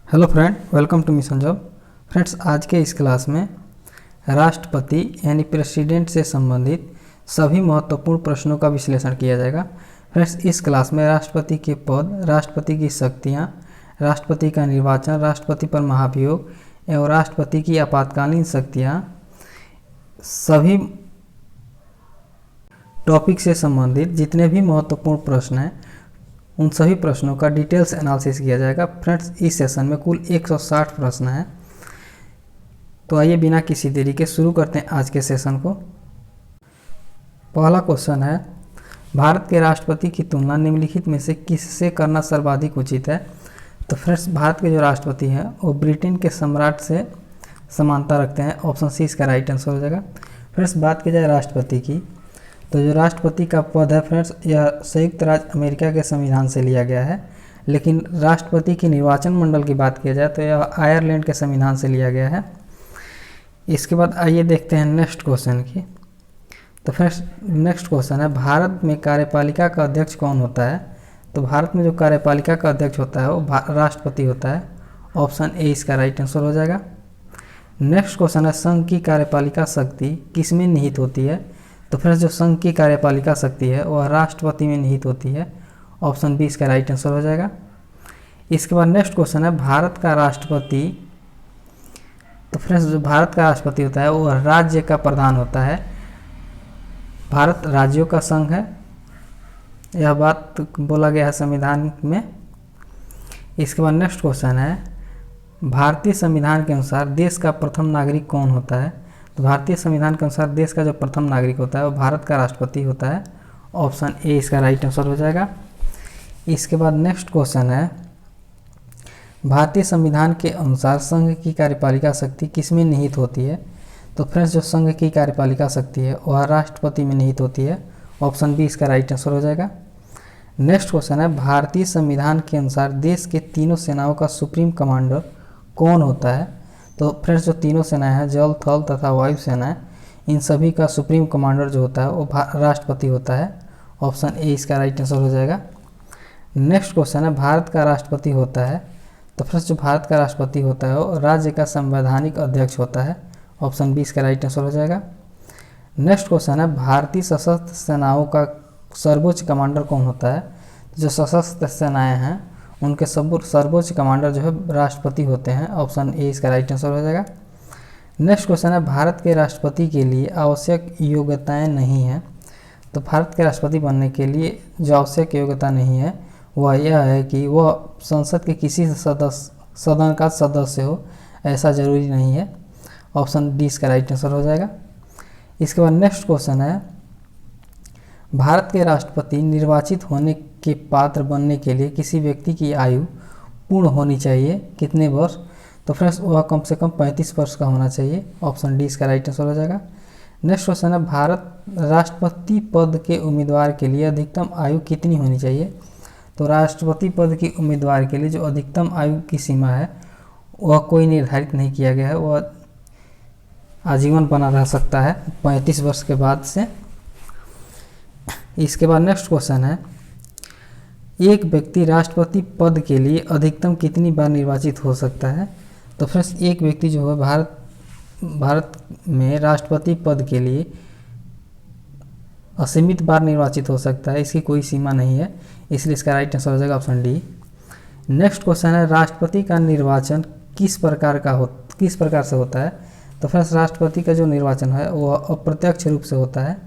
Hello friend, welcome to Mission Job. Friends, आज के इस क्लास में राष्ट्रपति यानी प्रेसिडेंट से संबंधित सभी महत्वपूर्ण प्रश्नों का विश्लेषण किया जाएगा। फ्रेंड्स, इस क्लास में राष्ट्रपति के पद, राष्ट्रपति की शक्तियाँ, राष्ट्रपति का निर्वाचन, राष्ट्रपति पर महाभियोग एवं राष्ट्रपति की आपातकालीन शक्तियाँ, सभी टॉपिक से संबंधित जितने भी महत्वपूर्ण प्रश्न हैं उन सभी प्रश्नों का डिटेल्स एनालिसिस किया जाएगा। फ्रेंड्स, इस सेशन में कुल 160 प्रश्न हैं। तो आइए बिना किसी देरी के शुरू करते हैं आज के सेशन को। पहला क्वेश्चन है, भारत के राष्ट्रपति की तुलना निम्नलिखित में से किससे करना सर्वाधिक उचित है? तो फ्रेंड्स, भारत के जो राष्ट्रपति हैं वो ब्रिटेन के सम्राट से समानता रखते हैं। ऑप्शन सी इसका राइट आंसर हो जाएगा। फ्रेंड्स, बात की जाए राष्ट्रपति की, तो जो राष्ट्रपति का पद है फ्रेंड्स, यह संयुक्त राज्य अमेरिका के संविधान से लिया गया है। लेकिन राष्ट्रपति की निर्वाचन मंडल की बात किया जाए तो यह आयरलैंड के संविधान से लिया गया है। इसके बाद आइए देखते हैं नेक्स्ट क्वेश्चन की। तो फ्रेंड्स, नेक्स्ट क्वेश्चन है, भारत में कार्यपालिका का अध्यक्ष कौन होता है? तो भारत में जो कार्यपालिका का अध्यक्ष होता है वो राष्ट्रपति होता है। ऑप्शन ए इसका राइट आंसर हो जाएगा। नेक्स्ट क्वेश्चन है, संघ की कार्यपालिका शक्ति किसमें निहित होती है? तो फ्रेंड्स, जो संघ की कार्यपालिका शक्ति है वह राष्ट्रपति में निहित होती है। ऑप्शन बी इसका राइट आंसर हो जाएगा। इसके बाद नेक्स्ट क्वेश्चन है, भारत का राष्ट्रपति, तो फ्रेंड्स जो भारत का राष्ट्रपति होता है वह राज्य का प्रधान होता है। भारत राज्यों का संघ है, यह बात बोला गया है संविधान में। इसके बाद नेक्स्ट क्वेश्चन है, भारतीय संविधान के अनुसार देश का प्रथम नागरिक कौन होता है? तो भारतीय संविधान के अनुसार देश का जो प्रथम नागरिक होता है वो भारत का राष्ट्रपति होता है। ऑप्शन ए इसका राइट आंसर हो जाएगा। इसके बाद नेक्स्ट क्वेश्चन है, भारतीय संविधान के अनुसार संघ की कार्यपालिका शक्ति किसमें निहित होती है? तो फ्रेंड्स, जो संघ की कार्यपालिका शक्ति है वह राष्ट्रपति में निहित होती है। ऑप्शन बी इसका राइट आंसर हो जाएगा। नेक्स्ट क्वेश्चन है, भारतीय संविधान के अनुसार देश के तीनों सेनाओं का सुप्रीम कमांडर कौन होता है? तो फ्रेंड्स, जो तीनों सेनाएं हैं, जल, थल तथा वायु सेनाएं, इन सभी का सुप्रीम कमांडर जो होता है वो राष्ट्रपति होता है। ऑप्शन ए इसका राइट आंसर हो जाएगा। नेक्स्ट क्वेश्चन है, भारत का राष्ट्रपति होता है, तो फ्रेंड्स जो भारत का राष्ट्रपति होता है वो राज्य का संवैधानिक अध्यक्ष होता है। ऑप्शन बी इसका राइट आंसर हो जाएगा। नेक्स्ट क्वेश्चन है, भारतीय सशस्त्र सेनाओं का सर्वोच्च कमांडर कौन होता है? जो सशस्त्र सेनाएँ हैं उनके सर्वोच्च कमांडर जो है राष्ट्रपति होते हैं। ऑप्शन ए इसका राइट आंसर हो जाएगा। नेक्स्ट क्वेश्चन है, भारत के राष्ट्रपति के लिए आवश्यक योग्यताएं नहीं हैं। तो भारत के राष्ट्रपति बनने के लिए जो आवश्यक योग्यता नहीं है वह यह है कि वह संसद के किसी सदन का सदस्य हो, ऐसा जरूरी नहीं है। ऑप्शन डी इसका राइट आंसर हो जाएगा। इसके बाद नेक्स्ट क्वेश्चन है, भारत के राष्ट्रपति निर्वाचित होने के पात्र बनने के लिए किसी व्यक्ति की आयु पूर्ण होनी चाहिए कितने वर्ष? तो फ्रेंड्स वह कम से कम 35 वर्ष का होना चाहिए। ऑप्शन डी इसका राइट आंसर हो जाएगा। नेक्स्ट क्वेश्चन है, भारत राष्ट्रपति पद के उम्मीदवार के लिए अधिकतम आयु कितनी होनी चाहिए? तो राष्ट्रपति पद की उम्मीदवार के लिए जो अधिकतम आयु की सीमा है वह कोई निर्धारित नहीं किया गया है, वह आजीवन बना रह सकता है 35 वर्ष के बाद से। इसके बाद नेक्स्ट क्वेश्चन है, एक व्यक्ति राष्ट्रपति पद के लिए अधिकतम कितनी बार निर्वाचित हो सकता है? तो फ्रेंड्स, एक व्यक्ति जो है भारत में राष्ट्रपति पद के लिए असीमित बार निर्वाचित हो सकता है, इसकी कोई सीमा नहीं है, इसलिए इसका राइट आंसर हो जाएगा ऑप्शन डी। नेक्स्ट क्वेश्चन है, राष्ट्रपति का निर्वाचन किस प्रकार से होता है? तो फ्रेंड्स, राष्ट्रपति का जो निर्वाचन है वह अप्रत्यक्ष रूप से होता है।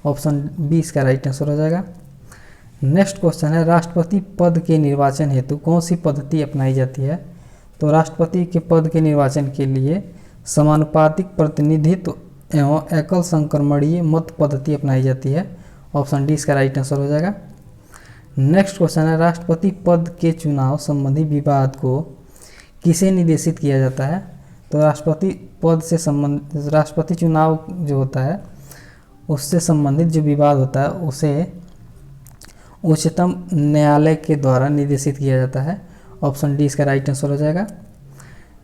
ऑप्शन बी इसका राइट आंसर हो जाएगा। नेक्स्ट क्वेश्चन है, राष्ट्रपति पद के निर्वाचन हेतु कौन सी पद्धति अपनाई जाती है? तो राष्ट्रपति के पद के निर्वाचन के लिए समानुपातिक प्रतिनिधित्व एवं एकल संक्रमणीय मत पद्धति अपनाई जाती है। ऑप्शन डी इसका राइट आंसर हो जाएगा। नेक्स्ट क्वेश्चन है, राष्ट्रपति पद के चुनाव संबंधी विवाद को किसे निर्देशित किया जाता है? तो राष्ट्रपति पद से संबंधित राष्ट्रपति चुनाव जो होता है उससे संबंधित जो विवाद होता है उसे उच्चतम न्यायालय के द्वारा निर्देशित किया जाता है। ऑप्शन डी इसका राइट आंसर हो जाएगा।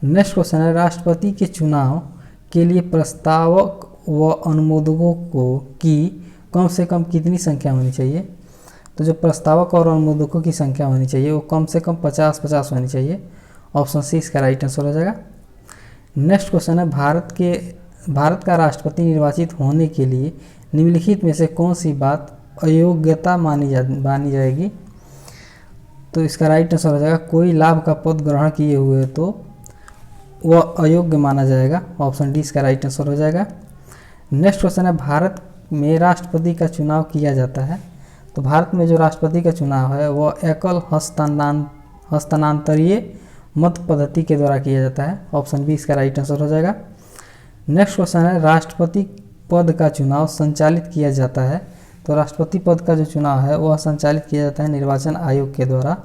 नेक्स्ट क्वेश्चन है, राष्ट्रपति के चुनाव के लिए प्रस्तावक व अनुमोदकों की कम से कम कितनी संख्या होनी चाहिए? तो जो प्रस्तावक और अनुमोदकों की संख्या होनी चाहिए वो कम से कम 50-50 होनी चाहिए। ऑप्शन सी इसका राइट आंसर हो जाएगा। नेक्स्ट क्वेश्चन है, भारत का राष्ट्रपति निर्वाचित होने के लिए निम्नलिखित में से कौन सी बात अयोग्यता मानी जाएगी? तो इसका राइट आंसर हो जाएगा कोई लाभ का पद ग्रहण किए हुए तो वह अयोग्य माना जाएगा। ऑप्शन डी इसका राइट आंसर हो जाएगा। नेक्स्ट क्वेश्चन है, भारत में राष्ट्रपति का चुनाव किया जाता है। तो भारत में जो राष्ट्रपति का चुनाव है वह एकल हस्तांतरीय मत पद्धति के द्वारा किया जाता है। ऑप्शन बी इसका राइट आंसर हो जाएगा। नेक्स्ट क्वेश्चन है, राष्ट्रपति पद का चुनाव संचालित किया जाता है। तो राष्ट्रपति पद का जो चुनाव है वह संचालित किया जाता है निर्वाचन आयोग के द्वारा।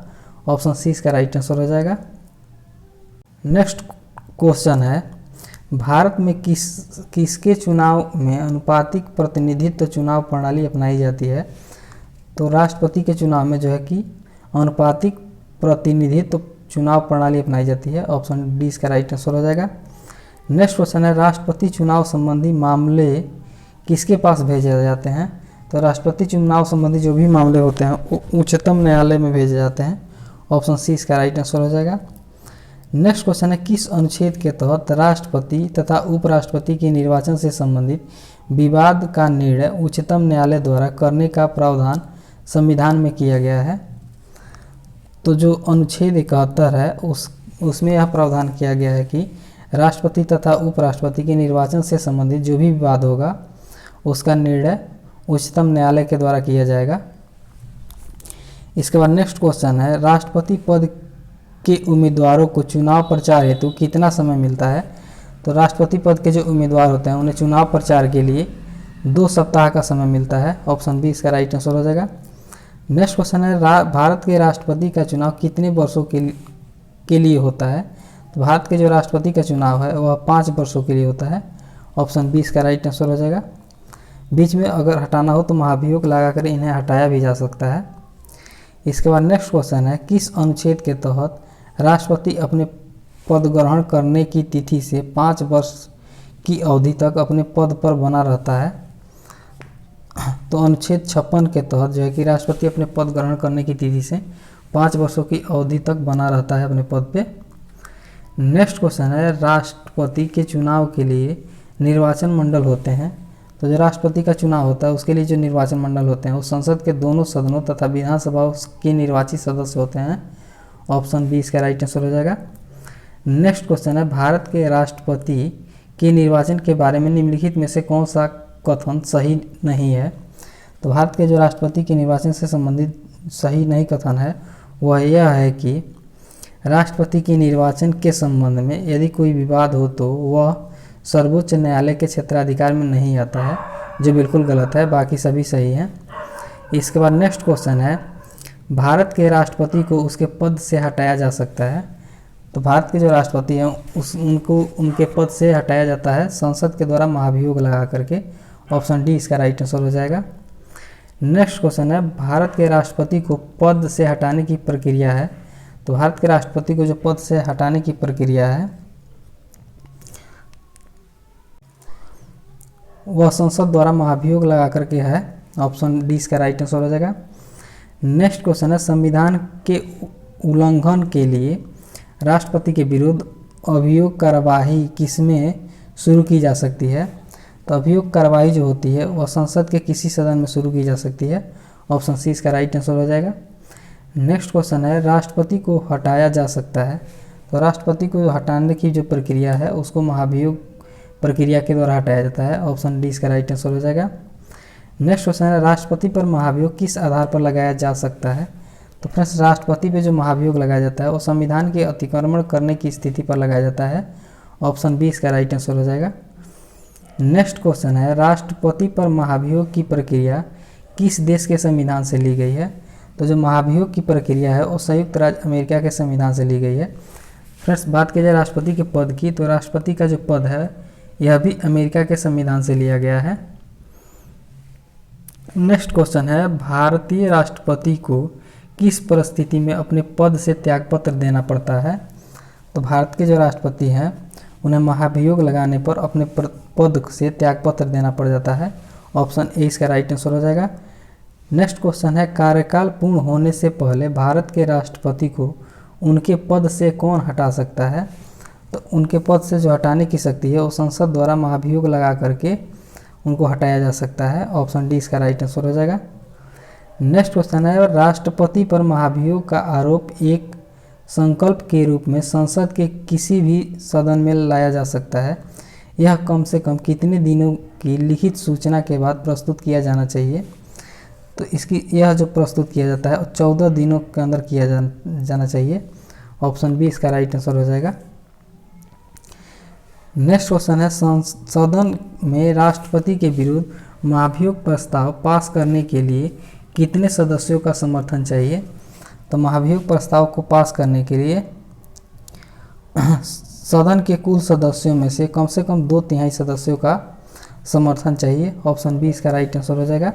ऑप्शन सी इसका राइट आंसर हो जाएगा। नेक्स्ट क्वेश्चन है, भारत में किसके चुनाव में अनुपातिक प्रतिनिधित्व चुनाव प्रणाली अपनाई जाती है? तो राष्ट्रपति के चुनाव में जो है कि अनुपातिक प्रतिनिधित्व चुनाव प्रणाली अपनाई जाती है। ऑप्शन डी इसका राइट आंसर हो जाएगा। नेक्स्ट क्वेश्चन है, राष्ट्रपति चुनाव संबंधी मामले किसके पास भेजे जाते हैं? तो राष्ट्रपति चुनाव संबंधी जो भी मामले होते हैं वो उच्चतम न्यायालय में भेजे जाते हैं। ऑप्शन सी इसका राइट आंसर हो जाएगा। नेक्स्ट क्वेश्चन है, किस अनुच्छेद के तहत राष्ट्रपति तथा उपराष्ट्रपति के निर्वाचन से संबंधित विवाद का निर्णय उच्चतम न्यायालय द्वारा करने का प्रावधान संविधान में किया गया है? तो जो अनुच्छेद 71 है उसमें यह प्रावधान किया गया है कि राष्ट्रपति तथा उपराष्ट्रपति के निर्वाचन से संबंधित जो भी विवाद होगा उसका निर्णय उच्चतम न्यायालय के द्वारा किया जाएगा। इसके बाद नेक्स्ट क्वेश्चन है, राष्ट्रपति पद के उम्मीदवारों को चुनाव प्रचार हेतु कितना समय मिलता है? तो राष्ट्रपति पद के जो उम्मीदवार होते हैं उन्हें चुनाव प्रचार के लिए 2 सप्ताह का समय मिलता है। ऑप्शन बी इसका राइट आंसर हो जाएगा। नेक्स्ट क्वेश्चन है, भारत के राष्ट्रपति का चुनाव कितने वर्षों के लिए होता है? तो भारत के जो राष्ट्रपति का चुनाव है वह 5 वर्षों के लिए होता है। ऑप्शन बी इसका राइट आंसर हो जाएगा। बीच में अगर हटाना हो तो महाभियोग लगाकर इन्हें हटाया भी जा सकता है। इसके बाद नेक्स्ट क्वेश्चन है, किस अनुच्छेद के तहत राष्ट्रपति अपने पद ग्रहण करने की तिथि से 5 वर्ष की अवधि तक अपने पद पर बना रहता है? तो अनुच्छेद 56 के तहत जो है कि राष्ट्रपति अपने पद ग्रहण करने की तिथि से 5 वर्षों की अवधि तक बना रहता है अपने पद पे। नेक्स्ट क्वेश्चन है, राष्ट्रपति के चुनाव के लिए निर्वाचन मंडल होते हैं। तो जो राष्ट्रपति का चुनाव होता है उसके लिए जो निर्वाचन मंडल होते हैं वो संसद के दोनों सदनों तथा विधानसभा के निर्वाचित सदस्य होते हैं। ऑप्शन बी इसका राइट आंसर हो जाएगा। नेक्स्ट क्वेश्चन है, भारत के राष्ट्रपति के निर्वाचन के बारे में निम्नलिखित में से कौन सा कथन सही नहीं है? तो भारत के जो राष्ट्रपति के निर्वाचन से संबंधित सही नहीं कथन है वह यह है कि राष्ट्रपति के निर्वाचन के संबंध में यदि कोई विवाद हो तो वह सर्वोच्च न्यायालय के क्षेत्राधिकार में नहीं आता है, जो बिल्कुल गलत है। बाकी सभी सही हैं। इसके बाद नेक्स्ट क्वेश्चन है, भारत के राष्ट्रपति को उसके पद से हटाया जा सकता है। तो भारत के जो राष्ट्रपति हैं उनको उनके पद से हटाया जाता है संसद के द्वारा महाभियोग लगा करके। ऑप्शन डी इसका राइट आंसर हो जाएगा। नेक्स्ट क्वेश्चन है, भारत के राष्ट्रपति को पद से हटाने की प्रक्रिया है। तो भारत के राष्ट्रपति को जो पद से हटाने की प्रक्रिया है वह संसद द्वारा महाभियोग लगा करके है। ऑप्शन डी इसका राइट आंसर हो जाएगा। नेक्स्ट क्वेश्चन है, संविधान के उल्लंघन के लिए राष्ट्रपति के विरुद्ध अभियोग कार्यवाही किसमें शुरू की जा सकती है? तो अभियोग कार्यवाही जो होती है वह संसद के किसी सदन में शुरू की जा सकती है। ऑप्शन सी इसका राइट आंसर हो जाएगा। नेक्स्ट क्वेश्चन है, राष्ट्रपति को हटाया जा सकता है। तो राष्ट्रपति को हटाने की जो प्रक्रिया है उसको महाभियोग प्रक्रिया के द्वारा हटाया जाता है। ऑप्शन डी इसका राइट आंसर हो जाएगा। नेक्स्ट क्वेश्चन है, राष्ट्रपति पर महाभियोग किस आधार पर लगाया जा सकता है? तो फ्रेंड्स, राष्ट्रपति पे जो महाभियोग लगाया जाता है वो संविधान के अतिक्रमण करने की स्थिति पर लगाया जाता है। ऑप्शन बी इसका राइट आंसर हो जाएगा। नेक्स्ट क्वेश्चन है, राष्ट्रपति पर महाभियोग की प्रक्रिया किस देश के संविधान से ली गई है? तो जो महाभियोग की प्रक्रिया है वो संयुक्त राज्य अमेरिका के संविधान से ली गई है। फ्रेंड्स, बात की जाए राष्ट्रपति के पद की, तो राष्ट्रपति का जो पद है यह भी अमेरिका के संविधान से लिया गया है। नेक्स्ट क्वेश्चन है, भारतीय राष्ट्रपति को किस परिस्थिति में अपने पद से त्यागपत्र देना पड़ता है? तो भारत के जो राष्ट्रपति हैं उन्हें महाभियोग लगाने पर अपने पद से त्यागपत्र देना पड़ जाता है। ऑप्शन ए इसका राइट आंसर हो जाएगा। नेक्स्ट क्वेश्चन है, कार्यकाल पूर्ण होने से पहले भारत के राष्ट्रपति को उनके पद से कौन हटा सकता है? तो उनके पद से जो हटाने की शक्ति है वो संसद द्वारा महाभियोग लगा करके उनको हटाया जा सकता है। ऑप्शन डी इसका राइट आंसर हो जाएगा। नेक्स्ट क्वेश्चन है, राष्ट्रपति पर महाभियोग का आरोप एक संकल्प के रूप में संसद के किसी भी सदन में लाया जा सकता है। यह कम से कम कितने दिनों की लिखित सूचना के बाद प्रस्तुत किया जाना चाहिए? तो इसकी यह जो प्रस्तुत किया जाता है 14 दिनों के अंदर किया जाना चाहिए। ऑप्शन बी इसका राइट आंसर हो जाएगा। नेक्स्ट क्वेश्चन है, सदन में राष्ट्रपति के विरुद्ध महाभियोग प्रस्ताव पास करने के लिए कितने सदस्यों का समर्थन चाहिए? तो महाभियोग प्रस्ताव को पास करने के लिए सदन के कुल सदस्यों में से कम 2/3 सदस्यों का समर्थन चाहिए। ऑप्शन बी इसका राइट आंसर हो जाएगा।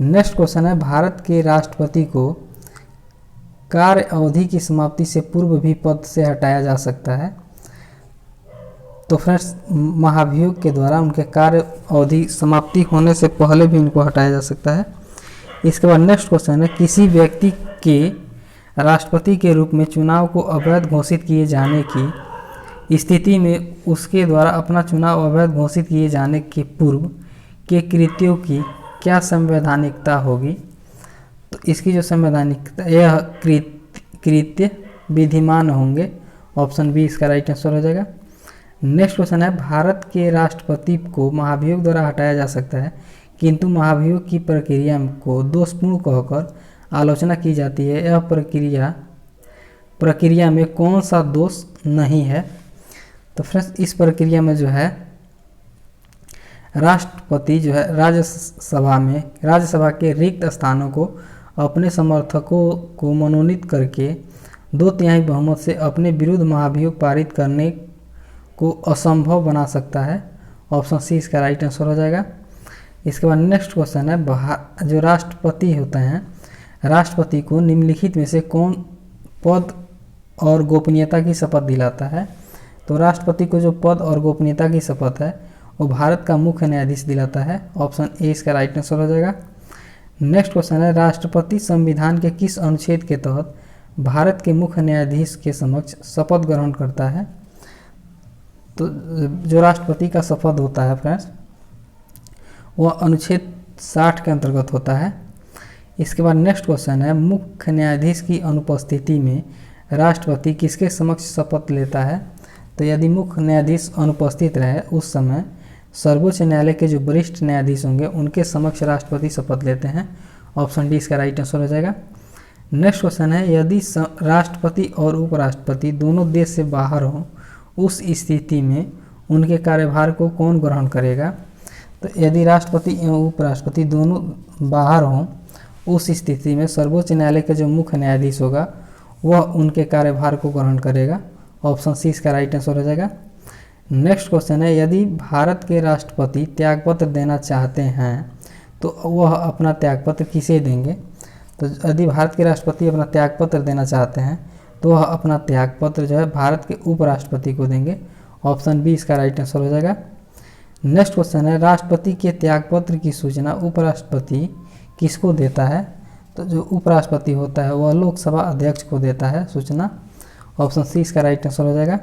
नेक्स्ट क्वेश्चन है, भारत के राष्ट्रपति को कार्य अवधि की समाप्ति से पूर्व भी पद से हटाया जा सकता है। तो फ्रेंड्स, महाभियोग के द्वारा उनके कार्य अवधि समाप्ति होने से पहले भी इनको हटाया जा सकता है। इसके बाद नेक्स्ट क्वेश्चन है, किसी व्यक्ति के राष्ट्रपति के रूप में चुनाव को अवैध घोषित किए जाने की स्थिति में उसके द्वारा अपना चुनाव अवैध घोषित किए जाने के पूर्व के कृत्यों की क्या संवैधानिकता होगी? तो इसकी जो संवैधानिकता, यह कृत्य विधिमान होंगे। ऑप्शन बी इसका राइट आंसर हो जाएगा। नेक्स्ट क्वेश्चन है, भारत के राष्ट्रपति को महाभियोग द्वारा हटाया जा सकता है, किंतु महाभियोग की प्रक्रिया को दोषपूर्ण कहकर आलोचना की जाती है। यह प्रक्रिया में कौन सा दोष नहीं है? तो फ्रेंड्स, इस प्रक्रिया में जो है राष्ट्रपति जो है राज्यसभा के रिक्त स्थानों को अपने समर्थकों को मनोनीत करके 2/3 बहुमत से अपने विरुद्ध महाभियोग पारित करने को असंभव बना सकता है। ऑप्शन सी इसका राइट आंसर हो जाएगा। इसके बाद नेक्स्ट क्वेश्चन है, जो राष्ट्रपति होते हैं, राष्ट्रपति को निम्नलिखित में से कौन पद और गोपनीयता की शपथ दिलाता है? तो राष्ट्रपति को जो पद और गोपनीयता की शपथ है वो भारत का मुख्य न्यायाधीश दिलाता है। ऑप्शन ए इसका राइट आंसर हो जाएगा। नेक्स्ट क्वेश्चन है, राष्ट्रपति संविधान के किस अनुच्छेद के तहत भारत के मुख्य न्यायाधीश के समक्ष शपथ ग्रहण करता है? तो जो राष्ट्रपति का शपथ होता है फ्रेंड्स, वह अनुच्छेद 60 के अंतर्गत होता है। इसके बाद नेक्स्ट क्वेश्चन है, मुख्य न्यायाधीश की अनुपस्थिति में राष्ट्रपति किसके समक्ष शपथ लेता है? तो यदि मुख्य न्यायाधीश अनुपस्थित रहे उस समय सर्वोच्च न्यायालय के जो वरिष्ठ न्यायाधीश होंगे उनके समक्ष राष्ट्रपति शपथ लेते हैं। ऑप्शन डी इसका राइट आंसर हो जाएगा। नेक्स्ट क्वेश्चन है, यदि राष्ट्रपति और उपराष्ट्रपति दोनों देश से बाहर हों उस स्थिति में उनके कार्यभार को कौन ग्रहण करेगा? तो यदि राष्ट्रपति एवं उपराष्ट्रपति दोनों बाहर हों उस स्थिति में सर्वोच्च न्यायालय का जो मुख्य न्यायाधीश होगा वह उनके कार्यभार को ग्रहण करेगा। ऑप्शन सी इसका राइट आंसर हो जाएगा। नेक्स्ट क्वेश्चन है, यदि भारत के राष्ट्रपति त्यागपत्र देना चाहते हैं तो वह अपना त्यागपत्र किसे देंगे? तो यदि भारत के राष्ट्रपति अपना त्यागपत्र देना चाहते हैं तो वह अपना त्यागपत्र जो है भारत के उपराष्ट्रपति को देंगे। ऑप्शन बी इसका राइट आंसर हो जाएगा। नेक्स्ट क्वेश्चन है, राष्ट्रपति के त्यागपत्र की सूचना उपराष्ट्रपति किसको देता है? तो जो उपराष्ट्रपति होता है वह लोकसभा अध्यक्ष को देता है सूचना। ऑप्शन सी इसका राइट आंसर हो जाएगा।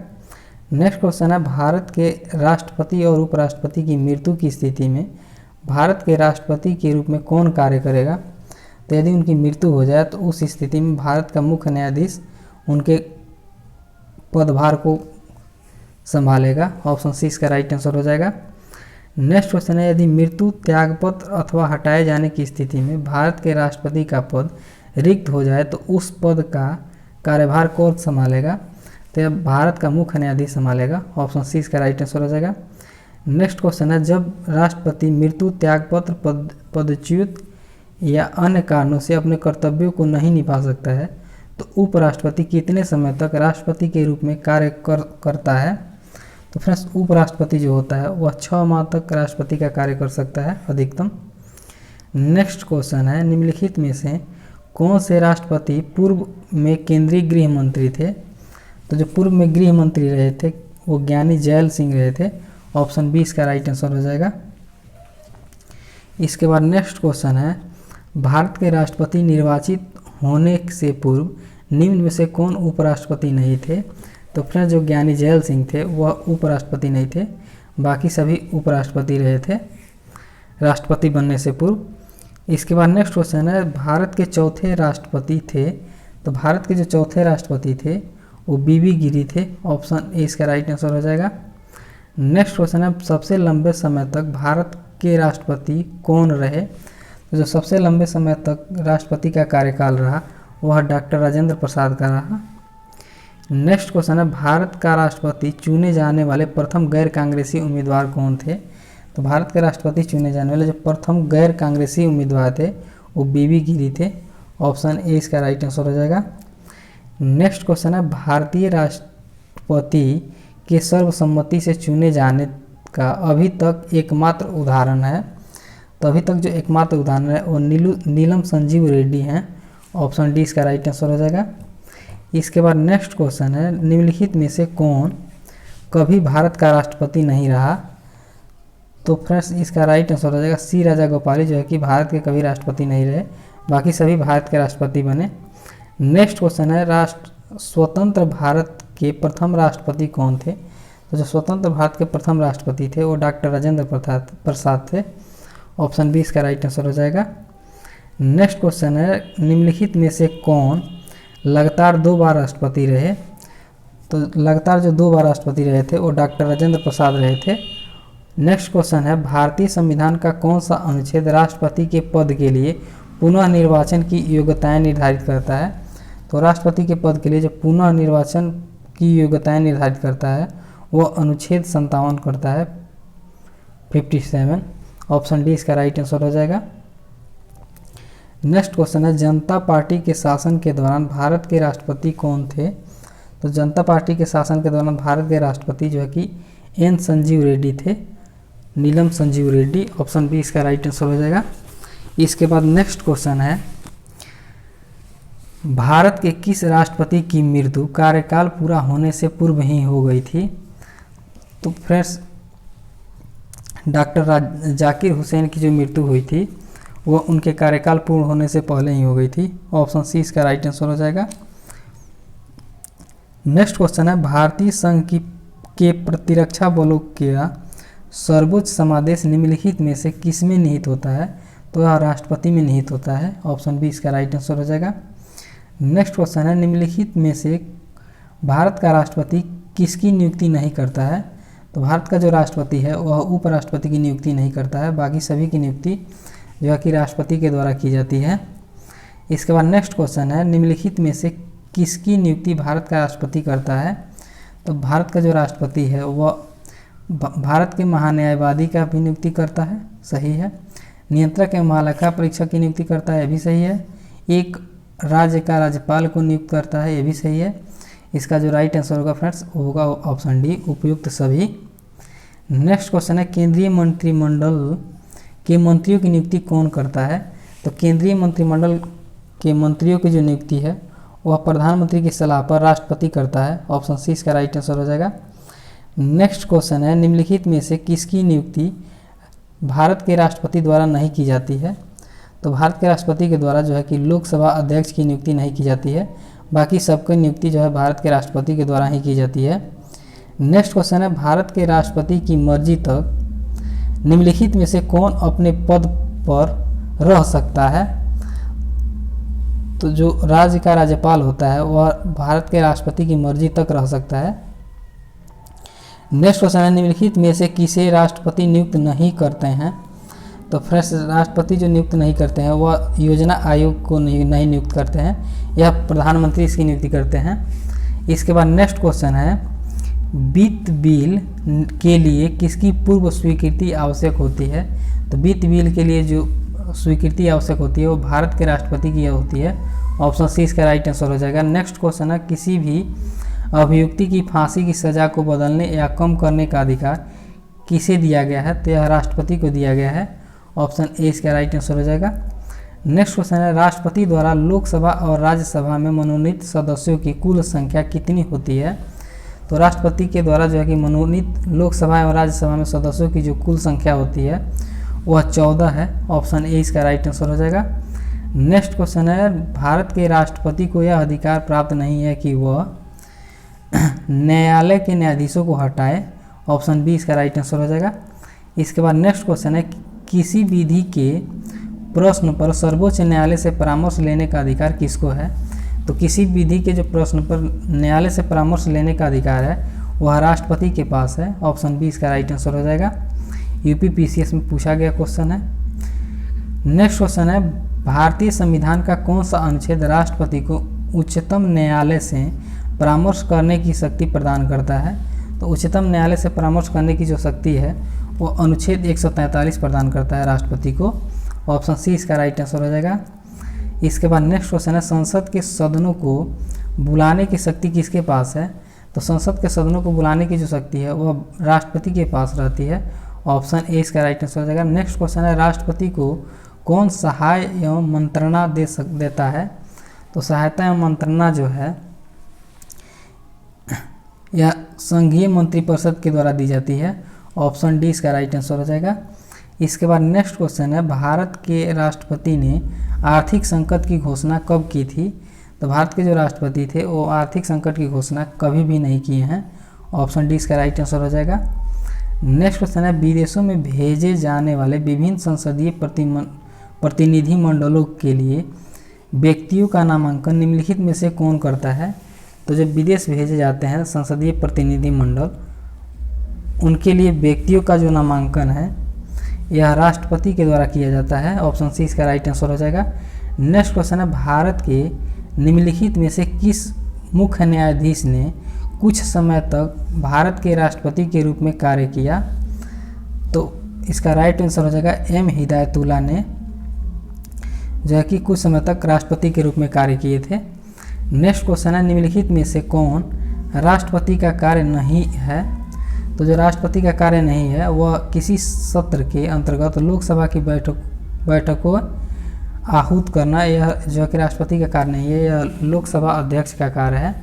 नेक्स्ट क्वेश्चन है, भारत के राष्ट्रपति और उपराष्ट्रपति की मृत्यु की स्थिति में भारत के राष्ट्रपति के रूप में कौन कार्य करेगा? तो यदि उनकी मृत्यु हो जाए तो उस स्थिति में भारत का मुख्य न्यायाधीश उनके पदभार को संभालेगा। ऑप्शन सी इसका राइट आंसर हो जाएगा। नेक्स्ट क्वेश्चन है, यदि मृत्यु, त्यागपत्र अथवा हटाए जाने की स्थिति में भारत के राष्ट्रपति का पद रिक्त हो जाए तो उस पद का कार्यभार कौन संभालेगा? तो यह भारत का मुख्य न्यायाधीश संभालेगा। ऑप्शन सी इसका राइट आंसर हो जाएगा। नेक्स्ट क्वेश्चन है, जब राष्ट्रपति मृत्यु, त्यागपत्र, पदच्युत या अन्य कारणों से अपने कर्तव्यों को नहीं निभा सकता है तो उपराष्ट्रपति कितने समय तक राष्ट्रपति के रूप में कार्य करता है? तो फ्रेंड्स, उपराष्ट्रपति जो होता है वह 6 माह तक राष्ट्रपति का कार्य कर सकता है अधिकतम। नेक्स्ट क्वेश्चन है, निम्नलिखित में से कौन से राष्ट्रपति पूर्व में केंद्रीय गृह मंत्री थे? तो जो पूर्व में गृह मंत्री रहे थे वो ज्ञानी जैल सिंह रहे थे। ऑप्शन बी इसका राइट आंसर हो जाएगा। इसके बाद नेक्स्ट क्वेश्चन है, भारत के राष्ट्रपति निर्वाचित होने से पूर्व निम्न में से कौन उपराष्ट्रपति नहीं थे? तो फ्रेंड्स जो ज्ञानी जैल सिंह थे वह उपराष्ट्रपति नहीं थे, बाकी सभी उपराष्ट्रपति रहे थे राष्ट्रपति बनने से पूर्व। इसके बाद नेक्स्ट क्वेश्चन है, भारत के चौथे राष्ट्रपति थे। तो भारत के जो चौथे राष्ट्रपति थे वो बीबी गिरी थे। ऑप्शन ए इसका राइट आंसर हो जाएगा। नेक्स्ट क्वेश्चन है, सबसे लंबे समय तक भारत के राष्ट्रपति कौन रहे? तो जो सबसे लंबे समय तक राष्ट्रपति का कार्यकाल रहा वह डॉक्टर राजेंद्र प्रसाद का रहा। नेक्स्ट क्वेश्चन है, भारत का राष्ट्रपति चुने जाने वाले प्रथम गैर कांग्रेसी उम्मीदवार कौन थे? तो भारत के राष्ट्रपति चुने जाने वाले जो प्रथम गैर कांग्रेसी उम्मीदवार थे वो बीबी गिरी थे। ऑप्शन ए इसका राइट आंसर हो जाएगा। नेक्स्ट क्वेश्चन है, भारतीय राष्ट्रपति के सर्वसम्मति से चुने जाने का अभी तक एकमात्र उदाहरण है। तो अभी तक जो एकमात्र उदाहरण है वो नीलम संजीव रेड्डी हैं। ऑप्शन डी इसका राइट आंसर हो जाएगा। इसके बाद नेक्स्ट क्वेश्चन है, निम्नलिखित में से कौन कभी भारत का राष्ट्रपति नहीं रहा? तो फ्रेंड्स इसका राइट आंसर हो जाएगा सी राजागोपाली, जो है कि भारत के कभी राष्ट्रपति नहीं रहे, बाकी सभी भारत के राष्ट्रपति बने। नेक्स्ट क्वेश्चन है, स्वतंत्र भारत के प्रथम राष्ट्रपति कौन थे? तो जो स्वतंत्र भारत के प्रथम राष्ट्रपति थे वो डॉक्टर राजेंद्र प्रसाद थे। ऑप्शन बी इसका राइट आंसर हो जाएगा। नेक्स्ट क्वेश्चन है, निम्नलिखित में से कौन लगातार 2 बार राष्ट्रपति रहे? तो लगातार जो 2 बार राष्ट्रपति रहे थे वो डॉक्टर राजेंद्र प्रसाद रहे थे। नेक्स्ट क्वेश्चन है, भारतीय संविधान का कौन सा अनुच्छेद राष्ट्रपति के पद के लिए पुनः निर्वाचन की योग्यताएं निर्धारित करता है? तो राष्ट्रपति के पद के लिए जो पुनः निर्वाचन की योग्यताएं निर्धारित करता है वह अनुच्छेद 57 करता है, 57। ऑप्शन डी इसका राइट आंसर हो जाएगा। नेक्स्ट क्वेश्चन है, जनता पार्टी के शासन के दौरान भारत के राष्ट्रपति कौन थे? तो जनता पार्टी के शासन के दौरान भारत के राष्ट्रपति जो है कि एन संजीव रेड्डी थे, नीलम संजीव रेड्डी। ऑप्शन बी इसका राइट आंसर हो जाएगा। इसके बाद नेक्स्ट क्वेश्चन है, भारत के किस राष्ट्रपति की मृत्यु कार्यकाल पूरा होने से पूर्व ही हो गई थी? तो फ्रेंड्स डॉक्टर जाकिर हुसैन की जो मृत्यु हुई थी वो उनके कार्यकाल पूर्ण होने से पहले ही हो गई थी। ऑप्शन सी इसका राइट आंसर हो जाएगा। नेक्स्ट क्वेश्चन है, भारतीय संघ के प्रतिरक्षा बलों का सर्वोच्च समादेश निम्नलिखित में से किस में निहित होता है? तो यह राष्ट्रपति में निहित होता है। ऑप्शन बी इसका राइट आंसर हो जाएगा। नेक्स्ट क्वेश्चन है, निम्नलिखित में से भारत का राष्ट्रपति किसकी नियुक्ति नहीं करता है? तो भारत का जो राष्ट्रपति है वह उपराष्ट्रपति की नियुक्ति नहीं करता है, बाकी सभी की नियुक्ति जो है कि राष्ट्रपति के द्वारा की जाती है। इसके बाद नेक्स्ट क्वेश्चन है, निम्नलिखित में से किसकी नियुक्ति भारत का राष्ट्रपति करता है? तो भारत का जो राष्ट्रपति है वह भारत के महान्यायवादी का भी नियुक्ति करता है, सही है। नियंत्रक एवं महालेखा परीक्षक की नियुक्ति करता है, ये भी सही है। एक राज्य का राज्यपाल को नियुक्त करता है, ये भी सही है। इसका जो राइट आंसर होगा फ्रेंड्स वो होगा ऑप्शन डी, उपयुक्त सभी। नेक्स्ट क्वेश्चन है, केंद्रीय मंत्रिमंडल के मंत्रियों की नियुक्ति कौन करता है? तो केंद्रीय मंत्रिमंडल के मंत्रियों की जो नियुक्ति है वह प्रधानमंत्री की सलाह पर राष्ट्रपति करता है। ऑप्शन सी इसका राइट आंसर हो जाएगा। नेक्स्ट क्वेश्चन है, निम्नलिखित में से किसकी नियुक्ति भारत के राष्ट्रपति द्वारा नहीं की जाती है? तो भारत के राष्ट्रपति के द्वारा जो है कि लोकसभा अध्यक्ष की नियुक्ति नहीं की जाती है, बाकी सबकी नियुक्ति जो है भारत के राष्ट्रपति के द्वारा ही की जाती है। नेक्स्ट क्वेश्चन है, भारत के राष्ट्रपति की मर्जी तक निम्नलिखित में से कौन अपने पद पर रह सकता है? तो जो राज्य का राज्यपाल होता है वह भारत के राष्ट्रपति की मर्जी तक रह सकता है। नेक्स्ट क्वेश्चन है, निम्नलिखित में से किसे राष्ट्रपति नियुक्त नहीं करते हैं? तो फ्रेंड्स राष्ट्रपति जो नियुक्त नहीं करते हैं वह योजना आयोग को नहीं नियुक्त करते हैं, यह प्रधानमंत्री इसकी नियुक्ति करते हैं। इसके बाद नेक्स्ट क्वेश्चन है, वित्त बिल के लिए किसकी पूर्व स्वीकृति आवश्यक होती है? तो वित्त बिल के लिए जो स्वीकृति आवश्यक होती है वो भारत के राष्ट्रपति की होती है। ऑप्शन सी इसका राइट आंसर हो जाएगा। नेक्स्ट क्वेश्चन है, किसी भी अभियुक्ति की फांसी की सज़ा को बदलने या कम करने का अधिकार किसे दिया गया है? तो यह राष्ट्रपति को दिया गया है। ऑप्शन ए इसका राइट आंसर हो जाएगा। नेक्स्ट क्वेश्चन है, राष्ट्रपति द्वारा लोकसभा और राज्यसभा में मनोनीत सदस्यों की कुल संख्या कितनी होती है? तो राष्ट्रपति के द्वारा जो है कि मनोनीत लोकसभा और राज्यसभा में सदस्यों की जो कुल संख्या होती है वह 14 है। ऑप्शन ए इसका राइट आंसर हो जाएगा। नेक्स्ट क्वेश्चन है, भारत के राष्ट्रपति को यह अधिकार प्राप्त नहीं है कि वह न्यायालय के न्यायाधीशों को हटाए। ऑप्शन बी इसका राइट आंसर हो जाएगा। इसके बाद नेक्स्ट क्वेश्चन है, किसी विधि के प्रश्न पर सर्वोच्च न्यायालय से परामर्श लेने का अधिकार किसको है? तो किसी विधि के जो प्रश्न पर न्यायालय से परामर्श लेने का अधिकार है वह राष्ट्रपति के पास है। ऑप्शन बी इसका राइट आंसर हो जाएगा। यूपीपीसीएस में पूछा गया क्वेश्चन है। नेक्स्ट क्वेश्चन है, भारतीय संविधान का कौन सा अनुच्छेद राष्ट्रपति को उच्चतम न्यायालय से परामर्श करने की शक्ति प्रदान करता है? तो उच्चतम न्यायालय से परामर्श करने की जो शक्ति है वो अनुच्छेद 143 प्रदान करता है राष्ट्रपति को। ऑप्शन सी इसका राइट आंसर हो जाएगा। इसके बाद नेक्स्ट क्वेश्चन है, संसद के सदनों को बुलाने की शक्ति किसके पास है? तो संसद के सदनों को बुलाने की जो शक्ति है वह राष्ट्रपति के पास रहती है। ऑप्शन ए इसका राइट आंसर हो जाएगा। नेक्स्ट क्वेश्चन है, राष्ट्रपति को कौन सहाय एवं मंत्रणा देता है? तो सहायता एवं मंत्रणा जो है यह संघीय मंत्रिपरिषद के द्वारा दी जाती है। ऑप्शन डी इसका राइट आंसर हो जाएगा। इसके बाद नेक्स्ट क्वेश्चन है, भारत के राष्ट्रपति ने आर्थिक संकट की घोषणा कब की थी? तो भारत के जो राष्ट्रपति थे वो आर्थिक संकट की घोषणा कभी भी नहीं किए हैं। ऑप्शन डी इसका राइट आंसर हो जाएगा। नेक्स्ट क्वेश्चन है, विदेशों में भेजे जाने वाले विभिन्न संसदीय प्रतिनिधि मंडलों के लिए व्यक्तियों का नामांकन निम्नलिखित में से कौन करता है? तो जब विदेश भेजे जाते हैं संसदीय प्रतिनिधि मंडल, उनके लिए व्यक्तियों का जो नामांकन है यह राष्ट्रपति के द्वारा किया जाता है। ऑप्शन सी इसका राइट आंसर हो जाएगा। नेक्स्ट क्वेश्चन है, भारत के निम्नलिखित में से किस मुख्य न्यायाधीश ने कुछ समय तक भारत के राष्ट्रपति के रूप में कार्य किया? तो इसका राइट आंसर हो जाएगा एम हिदायतुल्लाह ने, जो है कि कुछ समय तक राष्ट्रपति के रूप में कार्य किए थे। नेक्स्ट क्वेश्चन है, निम्नलिखित में से कौन राष्ट्रपति का कार्य नहीं है? तो जो राष्ट्रपति का कार्य नहीं है वह किसी सत्र के अंतर्गत लोकसभा की बैठक को आहूत करना, यह जो कि राष्ट्रपति का कार्य नहीं है, यह लोकसभा अध्यक्ष का कार्य है।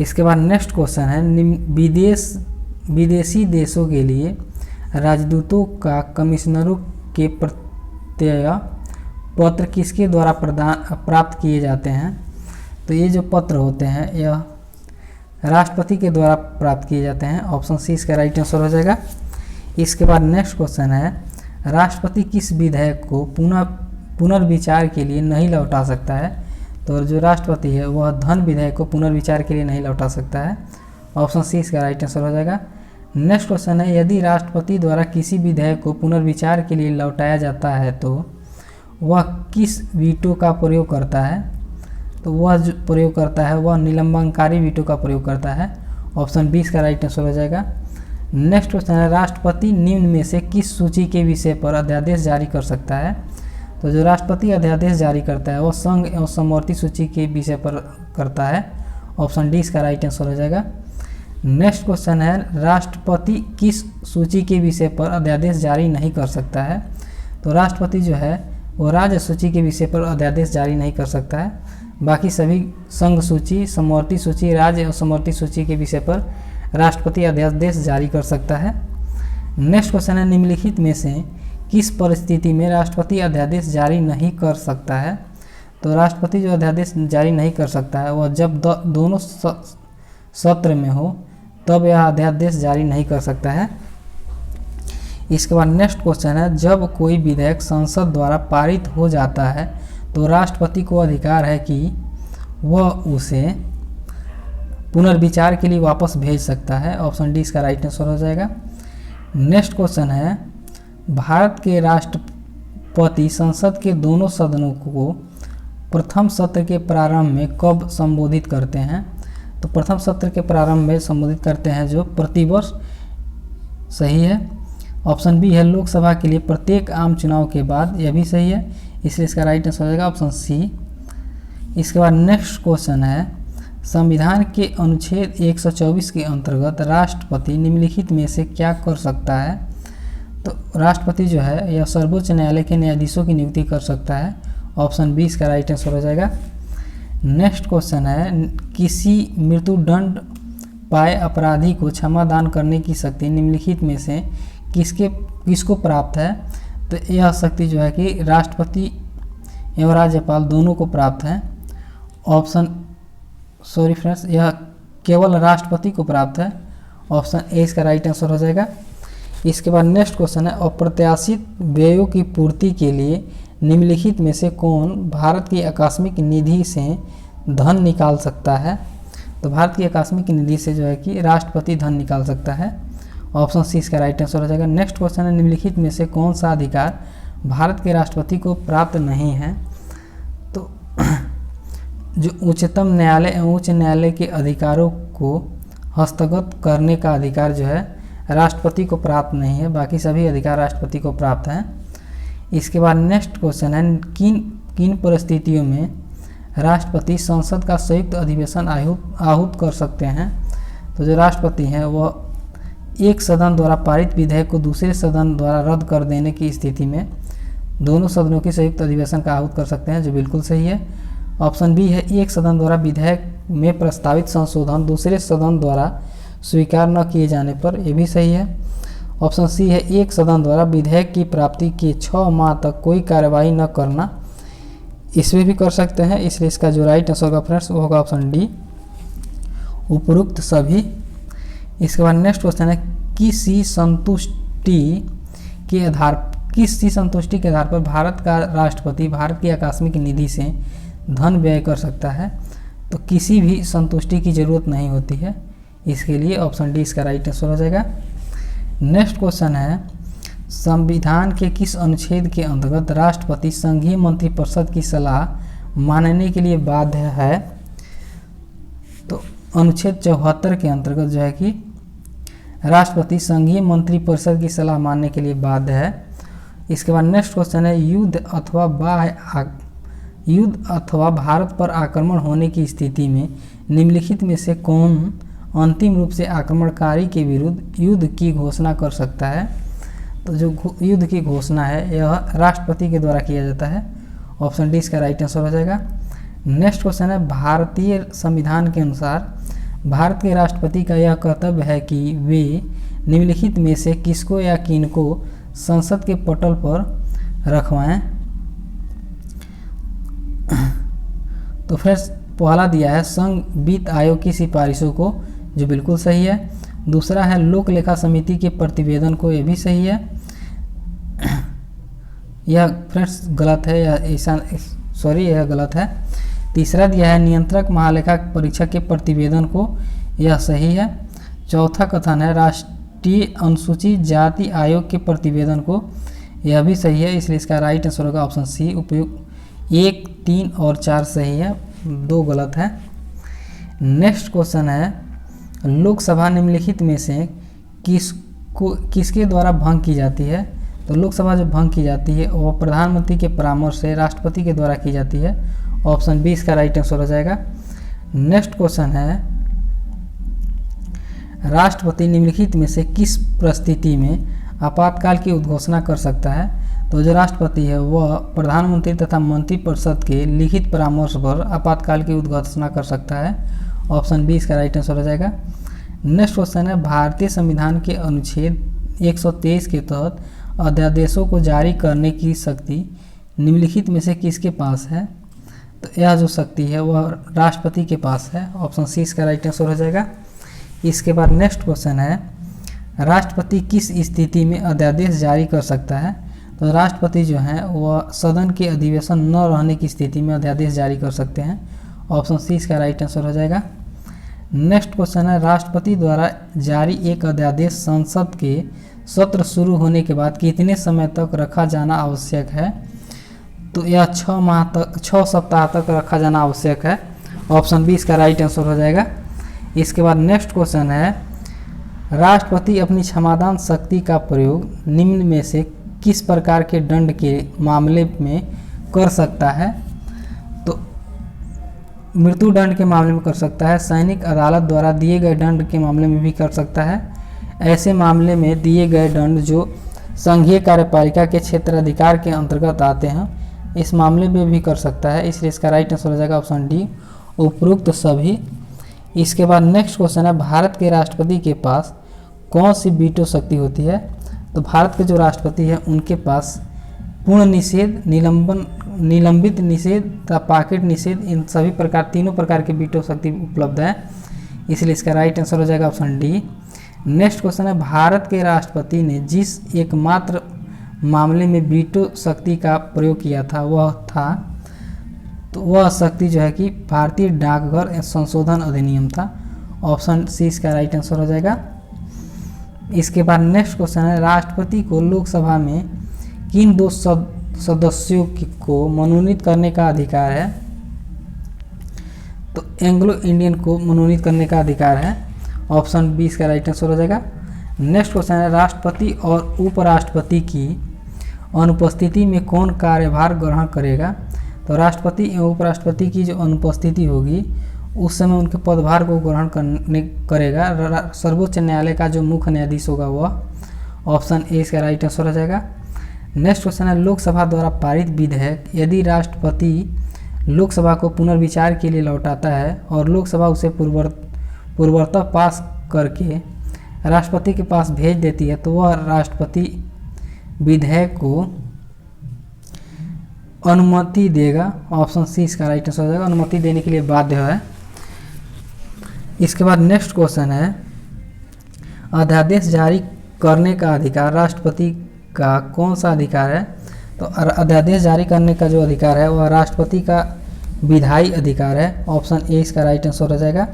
इसके बाद नेक्स्ट क्वेश्चन है, विदेशी देशों के लिए राजदूतों का कमिश्नरों के प्रत्यय पत्र किसके द्वारा प्राप्त किए जाते हैं? तो ये जो पत्र होते हैं यह राष्ट्रपति के द्वारा प्राप्त किए जाते हैं। ऑप्शन सी इसका राइट आंसर हो जाएगा। इसके बाद नेक्स्ट क्वेश्चन है, राष्ट्रपति किस विधेयक को पुनर्विचार के लिए नहीं लौटा सकता है? तो जो राष्ट्रपति है वह धन विधेयक को पुनर्विचार के लिए नहीं लौटा सकता है। ऑप्शन सी इसका राइट आंसर हो जाएगा। नेक्स्ट क्वेश्चन है, यदि राष्ट्रपति द्वारा किसी विधेयक को पुनर्विचार के लिए लौटाया जाता है तो वह किस वीटो का प्रयोग करता है? तो वह जो प्रयोग करता है वह निलंबनकारी वीटो का प्रयोग करता है। ऑप्शन बी इसका राइट आंसर हो जाएगा। नेक्स्ट क्वेश्चन है, राष्ट्रपति निम्न में से किस सूची के विषय पर अध्यादेश जारी कर सकता है? तो जो राष्ट्रपति अध्यादेश जारी करता है वह संघ एवं समवर्ती सूची के विषय पर करता है। ऑप्शन डी इसका राइट आंसर हो जाएगा। नेक्स्ट क्वेश्चन है, राष्ट्रपति किस सूची के विषय पर अध्यादेश जारी नहीं कर सकता है? तो राष्ट्रपति जो है वो राज्य सूची के विषय पर अध्यादेश जारी नहीं कर सकता है। बाकी सभी संघ सूची, समवर्ती सूची, राज्य और समवर्ती सूची के विषय पर राष्ट्रपति अध्यादेश जारी कर सकता है। नेक्स्ट क्वेश्चन है, निम्नलिखित में से किस परिस्थिति में राष्ट्रपति अध्यादेश जारी नहीं कर सकता है? तो राष्ट्रपति जो अध्यादेश जारी नहीं कर सकता है वह जब दोनों सत्र में हो तब यह अध्यादेश जारी नहीं कर सकता है। इसके बाद नेक्स्ट क्वेश्चन है, जब कोई विधेयक संसद द्वारा पारित हो जाता है तो राष्ट्रपति को अधिकार है कि वह उसे पुनर्विचार के लिए वापस भेज सकता है। ऑप्शन डी इसका राइट आंसर हो जाएगा। नेक्स्ट क्वेश्चन है, भारत के राष्ट्रपति संसद के दोनों सदनों को प्रथम सत्र के प्रारंभ में कब संबोधित करते हैं? तो प्रथम सत्र के प्रारंभ में संबोधित करते हैं जो प्रतिवर्ष, सही है। ऑप्शन बी है लोकसभा के लिए प्रत्येक आम चुनाव के बाद, यह भी सही है, इसलिए इसका राइट आंसर हो जाएगा ऑप्शन सी। इसके बाद नेक्स्ट क्वेश्चन है, संविधान के अनुच्छेद 124 के अंतर्गत राष्ट्रपति निम्नलिखित में से क्या कर सकता है? तो राष्ट्रपति जो है यह सर्वोच्च न्यायालय के न्यायाधीशों की नियुक्ति कर सकता है। ऑप्शन बी इसका राइट आंसर हो जाएगा। नेक्स्ट क्वेश्चन है, किसी मृत्युदंड पाए अपराधी को क्षमा दान करने की शक्ति निम्नलिखित में से किसको प्राप्त है? तो यह शक्ति जो है कि राष्ट्रपति एवं राज्यपाल दोनों को प्राप्त है। ऑप्शन सॉरी फ्रेंड्स, यह केवल राष्ट्रपति को प्राप्त है। ऑप्शन ए इसका राइट आंसर हो जाएगा। इसके बाद नेक्स्ट क्वेश्चन है, अप्रत्याशित व्ययों की पूर्ति के लिए निम्नलिखित में से कौन भारत की आकस्मिक निधि से धन निकाल सकता है? तो भारत की आकस्मिक निधि से जो है कि राष्ट्रपति धन निकाल सकता है। ऑप्शन सी इसका राइट आंसर हो जाएगा। नेक्स्ट क्वेश्चन है, निम्नलिखित में से कौन सा अधिकार भारत के राष्ट्रपति को प्राप्त नहीं है? तो जो उच्चतम न्यायालय एवं उच्च न्यायालय के अधिकारों को हस्तगत करने का अधिकार जो है राष्ट्रपति को प्राप्त नहीं है, बाकी सभी अधिकार राष्ट्रपति को प्राप्त हैं। इसके बाद नेक्स्ट क्वेश्चन है, किन परिस्थितियों में राष्ट्रपति संसद का संयुक्त अधिवेशन आहूत कर सकते हैं? तो जो राष्ट्रपति हैं वह एक सदन द्वारा पारित विधेयक को दूसरे सदन द्वारा रद्द कर देने की स्थिति में दोनों सदनों के संयुक्त अधिवेशन का आहूत कर सकते हैं, जो बिल्कुल सही है। ऑप्शन बी है, एक सदन द्वारा विधेयक में प्रस्तावित संशोधन दूसरे सदन द्वारा स्वीकार न किए जाने पर, यह भी सही है। ऑप्शन सी है, एक सदन द्वारा विधेयक की प्राप्ति के 6 माह तक कोई कार्यवाही न करना, इसमें भी कर सकते हैं। इसलिए इसका जो राइट आंसर होगा फ्रेंड्स वो होगा ऑप्शन डी, उपरोक्त सभी। इसके बाद नेक्स्ट क्वेश्चन है, किसी संतुष्टि के आधार पर भारत का राष्ट्रपति भारत की आकस्मिक निधि से धन व्यय कर सकता है? तो किसी भी संतुष्टि की जरूरत नहीं होती है, इसके लिए ऑप्शन डी इसका राइट आंसर हो जाएगा। नेक्स्ट क्वेश्चन है, संविधान के किस अनुच्छेद के अंतर्गत राष्ट्रपति संघीय मंत्रिपरिषद की सलाह मानने के लिए बाध्य है? तो अनुच्छेद 74 के अंतर्गत जो है कि राष्ट्रपति संघीय मंत्रिपरिषद की सलाह मानने के लिए बाध्य है। इसके बाद नेक्स्ट क्वेश्चन है, युद्ध अथवा भारत पर आक्रमण होने की स्थिति में निम्नलिखित में से कौन अंतिम रूप से आक्रमणकारी के विरुद्ध युद्ध की घोषणा कर सकता है? तो जो युद्ध की घोषणा है यह राष्ट्रपति के द्वारा किया जाता है। ऑप्शन डी इसका राइट आंसर हो जाएगा। नेक्स्ट क्वेश्चन है, भारतीय संविधान के अनुसार भारत के राष्ट्रपति का यह कर्तव्य है कि वे निम्नलिखित में से किसको या किनको संसद के पटल पर रखवाएं? तो फ्रेंड्स पहला दिया है संघ वित्त आयोग की सिफारिशों को, जो बिल्कुल सही है। दूसरा है लोक लेखा समिति के प्रतिवेदन को, यह भी सही है। यह फ्रेंड्स गलत है, यह गलत है। तीसरा दिया है नियंत्रक महालेखा परीक्षक के प्रतिवेदन को, यह सही है। चौथा कथन है राष्ट्रीय अनुसूचित जाति आयोग के प्रतिवेदन को, यह भी सही है। इसलिए इसका राइट आंसर होगा ऑप्शन सी, उपयुक्त 1, 3 और 4 सही है, 2 गलत है। नेक्स्ट क्वेश्चन है, लोकसभा निम्नलिखित में से किसके द्वारा भंग की जाती है? तो लोकसभा जो भंग की जाती है वो प्रधानमंत्री के परामर्श से राष्ट्रपति के द्वारा की जाती है। ऑप्शन बी इसका राइट आंसर हो जाएगा। नेक्स्ट क्वेश्चन है, राष्ट्रपति निम्नलिखित में से किस परिस्थिति में आपातकाल की उद्घोषणा कर सकता है? तो जो राष्ट्रपति है वह प्रधानमंत्री तथा मंत्रिपरिषद के लिखित परामर्श पर आपातकाल की उद्घोषणा कर सकता है। ऑप्शन बी इसका राइट आंसर हो जाएगा। नेक्स्ट क्वेश्चन है, भारतीय संविधान के अनुच्छेद 123 के तहत अध्यादेशों को जारी करने की शक्ति निम्नलिखित में से किसके पास है? तो यह जो शक्ति है वह राष्ट्रपति के पास है। ऑप्शन सी इसका राइट आंसर हो जाएगा। इसके बाद नेक्स्ट क्वेश्चन है, राष्ट्रपति किस स्थिति में अध्यादेश जारी कर सकता है? तो राष्ट्रपति जो है वह सदन के अधिवेशन न रहने की स्थिति में अध्यादेश जारी कर सकते हैं। ऑप्शन सी इसका राइट आंसर हो जाएगा। नेक्स्ट क्वेश्चन है, राष्ट्रपति द्वारा जारी एक अध्यादेश संसद के सत्र शुरू होने के बाद कितने समय तक रखा जाना आवश्यक है? तो यह 6 सप्ताह तक रखा जाना आवश्यक है। ऑप्शन बी इसका राइट आंसर हो जाएगा। इसके बाद नेक्स्ट क्वेश्चन है, राष्ट्रपति अपनी क्षमादान शक्ति का प्रयोग निम्न में से किस प्रकार के दंड के मामले में कर सकता है? तो मृत्यु दंड के मामले में कर सकता है, सैनिक अदालत द्वारा दिए गए दंड के मामले में भी कर सकता है। ऐसे मामले में दिए गए दंड जो संघीय कार्यपालिका के क्षेत्राधिकार के अंतर्गत आते हैं, इस मामले में भी कर सकता है। इसलिए इसका राइट आंसर हो जाएगा ऑप्शन डी, उपरोक्त सभी। इसके बाद नेक्स्ट क्वेश्चन है, भारत के राष्ट्रपति के पास कौन सी वीटो शक्ति होती है? तो भारत के जो राष्ट्रपति है उनके पास पूर्ण निषेध, निलंबन निलंबित निषेध तथा पॉकेट निषेध, इन सभी प्रकार तीनों प्रकार की वीटो शक्ति उपलब्ध है, इसलिए इसका राइट आंसर हो जाएगा ऑप्शन डी। नेक्स्ट क्वेश्चन है, भारत के राष्ट्रपति ने जिस एकमात्र मामले में वीटो शक्ति का प्रयोग किया था वह था, तो वह शक्ति जो है कि भारतीय डाकघर संशोधन अधिनियम था। ऑप्शन सी इसका राइट आंसर हो जाएगा। इसके बाद नेक्स्ट क्वेश्चन है, राष्ट्रपति को लोकसभा में किन दो सदस्यों को मनोनीत करने का अधिकार है? तो एंग्लो इंडियन को मनोनीत करने का अधिकार है। ऑप्शन बी इसका राइट आंसर हो जाएगा। नेक्स्ट क्वेश्चन है, राष्ट्रपति और उपराष्ट्रपति की अनुपस्थिति में कौन कार्यभार ग्रहण करेगा? तो राष्ट्रपति एवं उपराष्ट्रपति की जो अनुपस्थिति होगी उस समय उनके पदभार को ग्रहण करेगा सर्वोच्च न्यायालय का जो मुख्य न्यायाधीश होगा वह। ऑप्शन ए इसका राइट आंसर हो जाएगा। नेक्स्ट क्वेश्चन है, लोकसभा द्वारा पारित विधेयक यदि राष्ट्रपति लोकसभा को पुनर्विचार के लिए लौटाता है और लोकसभा उसे पूर्वतः पास करके राष्ट्रपति के पास भेज देती है, तो वह राष्ट्रपति विधेयक को अनुमति देगा। ऑप्शन सी इसका राइट आंसर हो जाएगा, अनुमति देने के लिए बाध्य है। इसके बाद नेक्स्ट क्वेश्चन है, अध्यादेश जारी करने का अधिकार राष्ट्रपति का कौन सा अधिकार है? तो अध्यादेश जारी करने का जो अधिकार है वह राष्ट्रपति का विधायी अधिकार है। ऑप्शन ए इसका राइट आंसर हो जाएगा।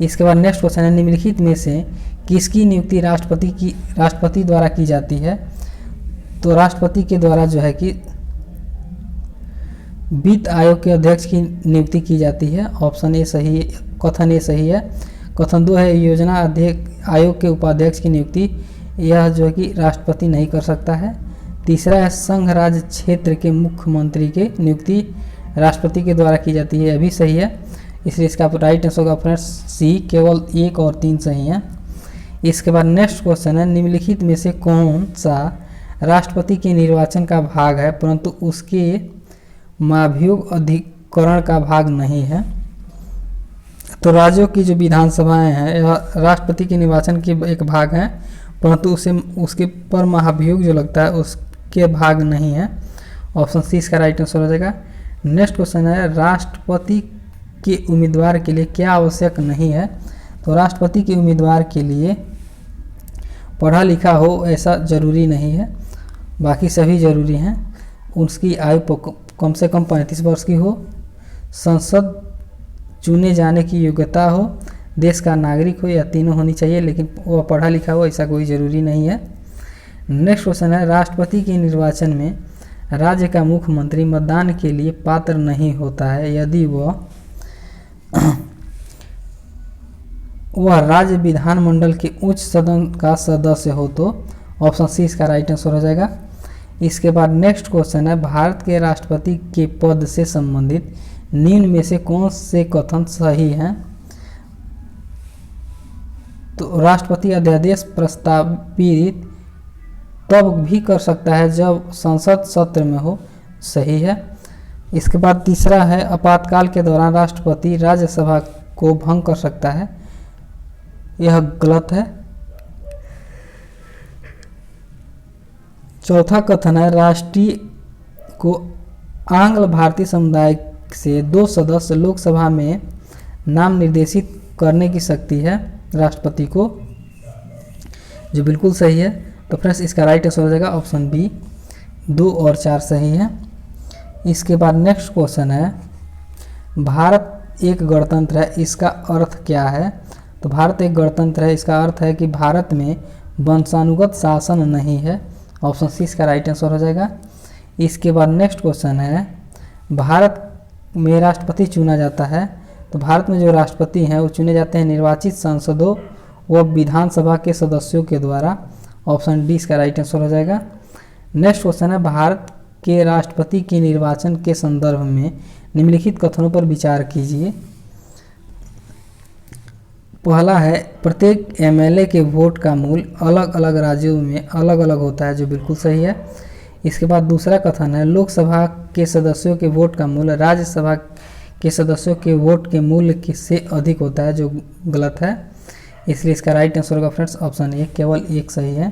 इसके बाद नेक्स्ट क्वेश्चन है, निम्नलिखित में से किसकी नियुक्ति राष्ट्रपति द्वारा की जाती है? तो राष्ट्रपति के द्वारा जो है कि वित्त आयोग के अध्यक्ष की नियुक्ति की जाती है। ऑप्शन ए सही, कथन ए सही है। कथन दो है, योजना आयोग के उपाध्यक्ष की नियुक्ति यह जो है कि राष्ट्रपति नहीं कर सकता है। तीसरा है, संघ राज्य क्षेत्र के मुख्यमंत्री के नियुक्ति राष्ट्रपति के द्वारा की जाती है, यह भी सही है, इसलिए इसका राइट आंसर होगा फ्रेंड्स सी, केवल 1 और 3 सही हैं। इसके बाद नेक्स्ट क्वेश्चन है, निम्नलिखित में से कौन सा राष्ट्रपति के निर्वाचन का भाग है परंतु उसके महाभियोग अधिकरण का भाग नहीं है? तो राज्यों की जो विधानसभाएं हैं यह राष्ट्रपति के निर्वाचन के एक भाग हैं, परंतु उसके पर महाभियोग जो लगता है उसके भाग नहीं है। ऑप्शन सी इसका राइट आंसर हो जाएगा। नेक्स्ट क्वेश्चन है, राष्ट्रपति के उम्मीदवार के लिए क्या आवश्यक नहीं है? तो राष्ट्रपति के उम्मीदवार के लिए पढ़ा लिखा हो ऐसा जरूरी नहीं है, बाकी सभी जरूरी हैं। उसकी आयु कम से कम 35 वर्ष की हो, संसद चुने जाने की योग्यता हो, देश का नागरिक हो, या तीनों होनी चाहिए, लेकिन वह पढ़ा लिखा हो ऐसा कोई ज़रूरी नहीं है। नेक्स्ट क्वेश्चन है, राष्ट्रपति के निर्वाचन में राज्य का मुख्यमंत्री मतदान के लिए पात्र नहीं होता है यदि वह राज्य विधानमंडल के उच्च सदन का सदस्य हो, तो ऑप्शन सी इसका राइट आंसर हो जाएगा। इसके बाद नेक्स्ट क्वेश्चन है, भारत के राष्ट्रपति के पद से संबंधित निम्न में से कौन से कथन सही हैं? तो राष्ट्रपति अध्यादेश प्रस्तावित तब भी कर सकता है जब संसद सत्र में हो, सही है। इसके बाद तीसरा है, आपातकाल के दौरान राष्ट्रपति राज्यसभा को भंग कर सकता है, यह गलत है। चौथा कथन है, राष्ट्रीय को आंग्ल भारतीय समुदाय से 2 सदस्य लोकसभा में नाम निर्देशित करने की शक्ति है राष्ट्रपति को, जो बिल्कुल सही है। तो फ्रेंड्स इसका राइट आंसर हो जाएगा ऑप्शन बी, 2 और 4 सही है। इसके बाद नेक्स्ट क्वेश्चन है, भारत एक गणतंत्र है, इसका अर्थ क्या है? तो भारत एक गणतंत्र है, इसका अर्थ है कि भारत में वंशानुगत शासन नहीं है। ऑप्शन सी इसका राइट आंसर हो जाएगा। इसके बाद नेक्स्ट क्वेश्चन है, भारत में राष्ट्रपति चुना जाता है, तो भारत में जो राष्ट्रपति हैं वो चुने जाते हैं निर्वाचित सांसदों व विधानसभा के सदस्यों के द्वारा। ऑप्शन डी इसका राइट आंसर हो जाएगा। नेक्स्ट क्वेश्चन है, भारत के राष्ट्रपति के निर्वाचन के संदर्भ में निम्नलिखित कथनों पर विचार कीजिए। पहला है, प्रत्येक एमएलए के वोट का मूल्य अलग अलग राज्यों में अलग अलग होता है, जो बिल्कुल सही है। इसके बाद दूसरा कथन है, लोकसभा के सदस्यों के वोट का मूल्य राज्यसभा के सदस्यों के वोट के मूल्य से अधिक होता है, जो गलत है, इसलिए इसका राइट आंसर होगा फ्रेंड्स ऑप्शन ए, केवल 1 सही है।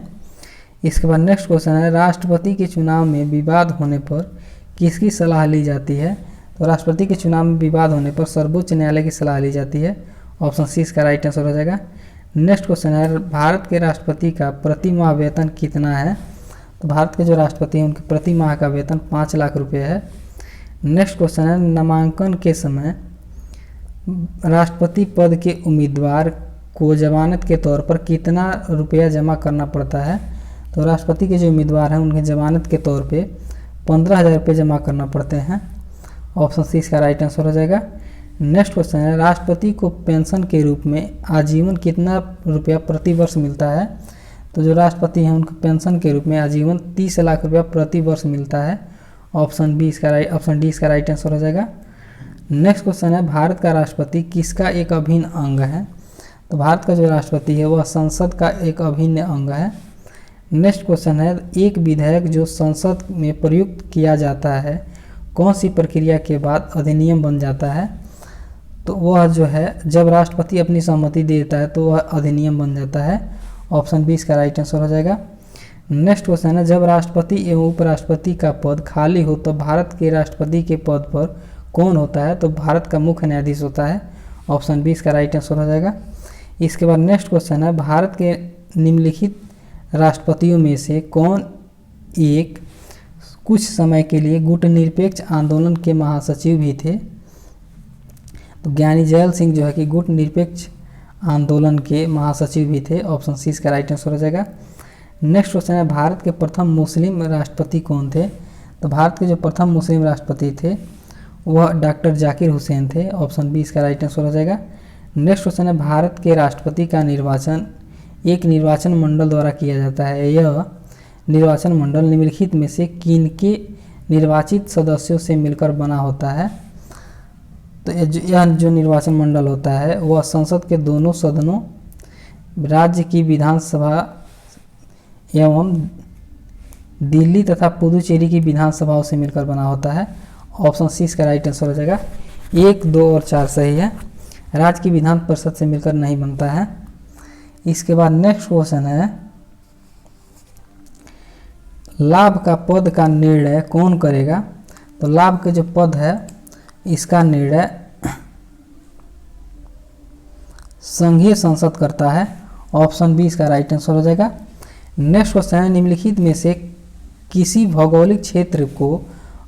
इसके बाद नेक्स्ट क्वेश्चन है, राष्ट्रपति के चुनाव में विवाद होने पर किसकी सलाह ली जाती है? तो राष्ट्रपति के चुनाव में विवाद होने पर सर्वोच्च न्यायालय की सलाह ली जाती है। ऑप्शन सी इसका राइट आंसर हो जाएगा। नेक्स्ट क्वेश्चन है, भारत के राष्ट्रपति का प्रति माह वेतन कितना है? तो भारत के जो राष्ट्रपति हैं उनके प्रति माह का वेतन 5 लाख रुपये है। नेक्स्ट क्वेश्चन है, नामांकन के समय राष्ट्रपति पद के उम्मीदवार को जमानत के तौर पर कितना रुपया जमा करना पड़ता है? तो राष्ट्रपति के जो उम्मीदवार हैं उनके जमानत के तौर पे 15,000 रुपये जमा करना पड़ते हैं। ऑप्शन सी इसका राइट आंसर हो जाएगा। नेक्स्ट क्वेश्चन है, राष्ट्रपति को पेंशन के रूप में आजीवन कितना रुपया प्रति वर्ष मिलता है? तो जो राष्ट्रपति हैं उनको पेंशन के रूप में आजीवन 30 लाख रुपया प्रति वर्ष मिलता है। ऑप्शन डी इसका राइट आंसर हो जाएगा। नेक्स्ट क्वेश्चन है, भारत का राष्ट्रपति किसका एक अभिन्न अंग है? तो भारत का जो राष्ट्रपति है वह संसद का एक अभिन्न अंग है। नेक्स्ट क्वेश्चन है, एक विधेयक जो संसद में प्रयुक्त किया जाता है कौन सी प्रक्रिया के बाद अधिनियम बन जाता है? तो वह जो है जब राष्ट्रपति अपनी सहमति देता है तो वह अधिनियम बन जाता है। ऑप्शन बी इसका राइट आंसर हो जाएगा। नेक्स्ट क्वेश्चन है, जब राष्ट्रपति एवं उपराष्ट्रपति का पद खाली हो तो भारत के राष्ट्रपति के पद पर कौन होता है? तो भारत का मुख्य न्यायाधीश होता है। ऑप्शन बी इसका राइट आंसर हो जाएगा। इसके बाद नेक्स्ट क्वेश्चन है, भारत के निम्नलिखित राष्ट्रपतियों में से कौन एक कुछ समय के लिए गुटनिरपेक्ष आंदोलन के महासचिव भी थे? तो ज्ञानी जैल सिंह जो है कि गुटनिरपेक्ष आंदोलन के महासचिव भी थे। ऑप्शन सी इसका राइट आंसर हो जाएगा। नेक्स्ट क्वेश्चन है, भारत के प्रथम मुस्लिम राष्ट्रपति कौन थे? तो भारत के जो प्रथम मुस्लिम राष्ट्रपति थे वह डॉक्टर जाकिर हुसैन थे। ऑप्शन बी इसका राइट आंसर हो जाएगा। नेक्स्ट क्वेश्चन है, भारत के राष्ट्रपति का निर्वाचन एक निर्वाचन मंडल द्वारा किया जाता है। यह निर्वाचन मंडल निम्नलिखित में से किनके निर्वाचित सदस्यों से मिलकर बना होता है? तो यह जो निर्वाचन मंडल होता है वह संसद के दोनों सदनों, राज्य की विधानसभा एवं दिल्ली तथा पुदुचेरी की विधानसभाओं से मिलकर बना होता है। ऑप्शन सी इसका राइट आंसर हो जाएगा। 1, 2 और 4 सही है। राज्य की विधान परिषद से मिलकर नहीं बनता है। इसके बाद नेक्स्ट क्वेश्चन है, लाभ का पद का निर्णय कौन करेगा? तो लाभ के जो पद है इसका निर्णय संघीय संसद करता है। ऑप्शन बी इसका राइट आंसर हो जाएगा। नेक्स्ट क्वेश्चन है, निम्नलिखित में से किसी भौगोलिक क्षेत्र को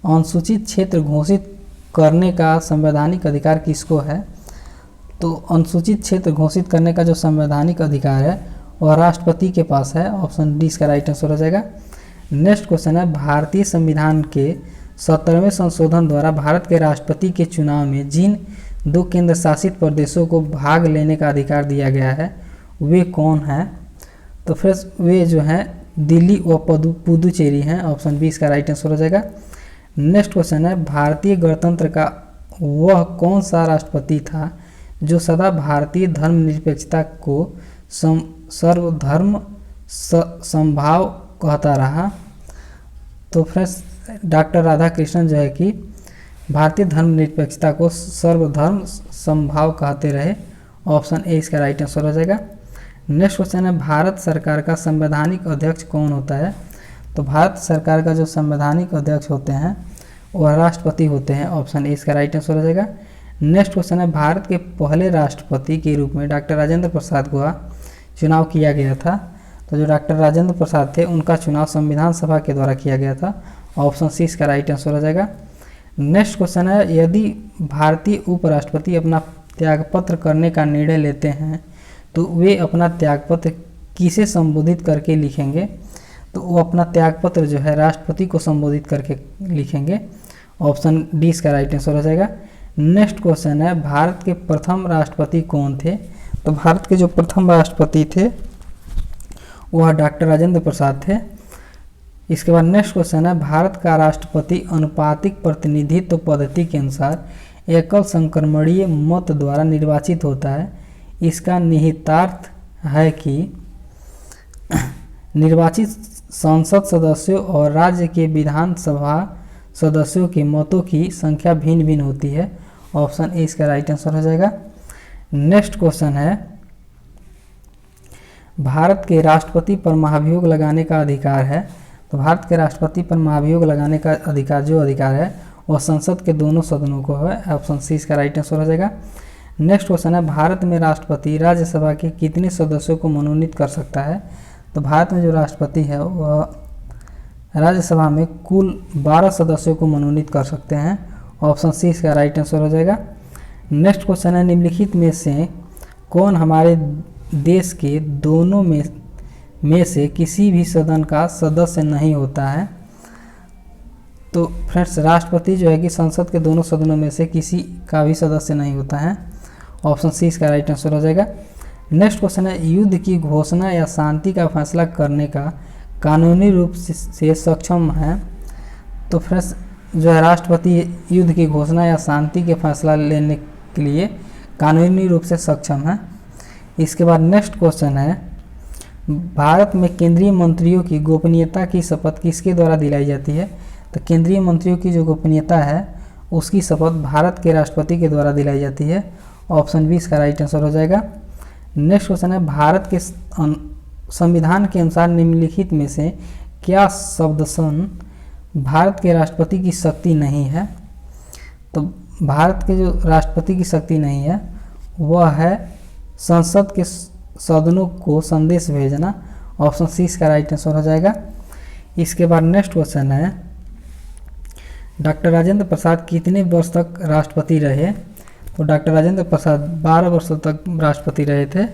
अनुसूचित क्षेत्र घोषित करने का संवैधानिक अधिकार किसको है? तो अनुसूचित क्षेत्र घोषित करने का जो संवैधानिक अधिकार है वह राष्ट्रपति के पास है। ऑप्शन डी इसका राइट आंसर हो जाएगा। नेक्स्ट क्वेश्चन है, भारतीय संविधान के 17वें संशोधन द्वारा भारत के राष्ट्रपति के चुनाव में जिन 2 केंद्र शासित प्रदेशों को भाग लेने का अधिकार दिया गया है वे कौन हैं? तो फ्रेंड्स वे जो हैं दिल्ली व पुदुचेरी हैं। ऑप्शन बी इसका राइट आंसर हो जाएगा। नेक्स्ट क्वेश्चन है, भारतीय गणतंत्र का वह कौन सा राष्ट्रपति था जो सदा भारतीय धर्मनिरपेक्षता को सर्वधर्म समभाव कहता रहा? तो फ्रेंड्स डॉक्टर राधाकृष्णन जो है कि भारतीय धर्मनिरपेक्षता को सर्वधर्म समभाव कहते रहे। ऑप्शन ए इसका राइट आंसर हो जाएगा। नेक्स्ट क्वेश्चन है, भारत सरकार का संवैधानिक अध्यक्ष कौन होता है? तो भारत सरकार का जो संवैधानिक अध्यक्ष होते हैं वह राष्ट्रपति होते हैं। ऑप्शन ए इसका राइट आंसर हो जाएगा। नेक्स्ट क्वेश्चन है, भारत के पहले राष्ट्रपति के रूप में डॉक्टर राजेंद्र प्रसाद का चुनाव किया गया था। तो जो डॉक्टर राजेंद्र प्रसाद थे उनका चुनाव संविधान सभा के द्वारा किया गया था। ऑप्शन सी इसका राइट आंसर हो जाएगा। नेक्स्ट क्वेश्चन है, यदि भारतीय उपराष्ट्रपति अपना त्यागपत्र करने का निर्णय लेते हैं तो वे अपना त्यागपत्र किसे संबोधित करके लिखेंगे? तो वो अपना त्यागपत्र जो है राष्ट्रपति को संबोधित करके लिखेंगे। ऑप्शन डी इसका राइट आंसर हो जाएगा। नेक्स्ट क्वेश्चन है, भारत के प्रथम राष्ट्रपति कौन थे? तो भारत के जो प्रथम राष्ट्रपति थे वह डॉक्टर राजेंद्र प्रसाद थे। इसके बाद नेक्स्ट क्वेश्चन है, भारत का राष्ट्रपति अनुपातिक प्रतिनिधित्व पद्धति के अनुसार एकल संक्रमणीय मत द्वारा निर्वाचित होता है। इसका निहितार्थ है कि निर्वाचित संसद सदस्यों और राज्य के विधानसभा सदस्यों के मतों की संख्या भिन्न भिन्न होती है। ऑप्शन ए इसका राइट आंसर हो जाएगा। नेक्स्ट क्वेश्चन है, भारत के राष्ट्रपति पर महाभियोग लगाने का अधिकार है। तो भारत के राष्ट्रपति पर महाभियोग लगाने का अधिकार है वह संसद के दोनों सदनों को है। ऑप्शन सी इसका राइट आंसर हो जाएगा। नेक्स्ट क्वेश्चन है, भारत में राष्ट्रपति राज्यसभा के कितने सदस्यों को मनोनीत कर सकता है? तो भारत में जो राष्ट्रपति है वह राज्यसभा में कुल 12 सदस्यों को मनोनीत कर सकते हैं। ऑप्शन सी इसका राइट आंसर हो जाएगा। नेक्स्ट क्वेश्चन है, निम्नलिखित में से कौन हमारे देश के दोनों में से किसी भी सदन का सदस्य नहीं होता है? तो फ्रेंड्स, राष्ट्रपति जो है कि संसद के दोनों सदनों में से किसी का भी सदस्य नहीं होता है। ऑप्शन सी इसका राइट आंसर हो जाएगा। नेक्स्ट क्वेश्चन है, युद्ध की घोषणा या शांति का फैसला करने का कानूनी रूप से सक्षम है? तो फ्रेंड्स, जो है राष्ट्रपति युद्ध की घोषणा या शांति के फैसला लेने के लिए कानूनी रूप से सक्षम है। इसके बाद नेक्स्ट क्वेश्चन है, भारत में केंद्रीय मंत्रियों की गोपनीयता की शपथ किसके द्वारा दिलाई जाती है? तो केंद्रीय मंत्रियों की जो गोपनीयता है उसकी शपथ भारत के राष्ट्रपति के द्वारा दिलाई जाती है। ऑप्शन बी इसका राइट आंसर हो जाएगा। नेक्स्ट क्वेश्चन है, भारत के संविधान के अनुसार निम्नलिखित में से क्या शब्दसन भारत के राष्ट्रपति की शक्ति नहीं है? तो भारत के जो राष्ट्रपति की शक्ति नहीं है वह है संसद के सदनों को संदेश भेजना। ऑप्शन सी इसका राइट आंसर हो जाएगा। इसके बाद नेक्स्ट क्वेश्चन है, डॉक्टर राजेंद्र प्रसाद कितने वर्ष तक राष्ट्रपति रहे? तो डॉक्टर राजेंद्र प्रसाद 12 वर्षों तक राष्ट्रपति रहे थे।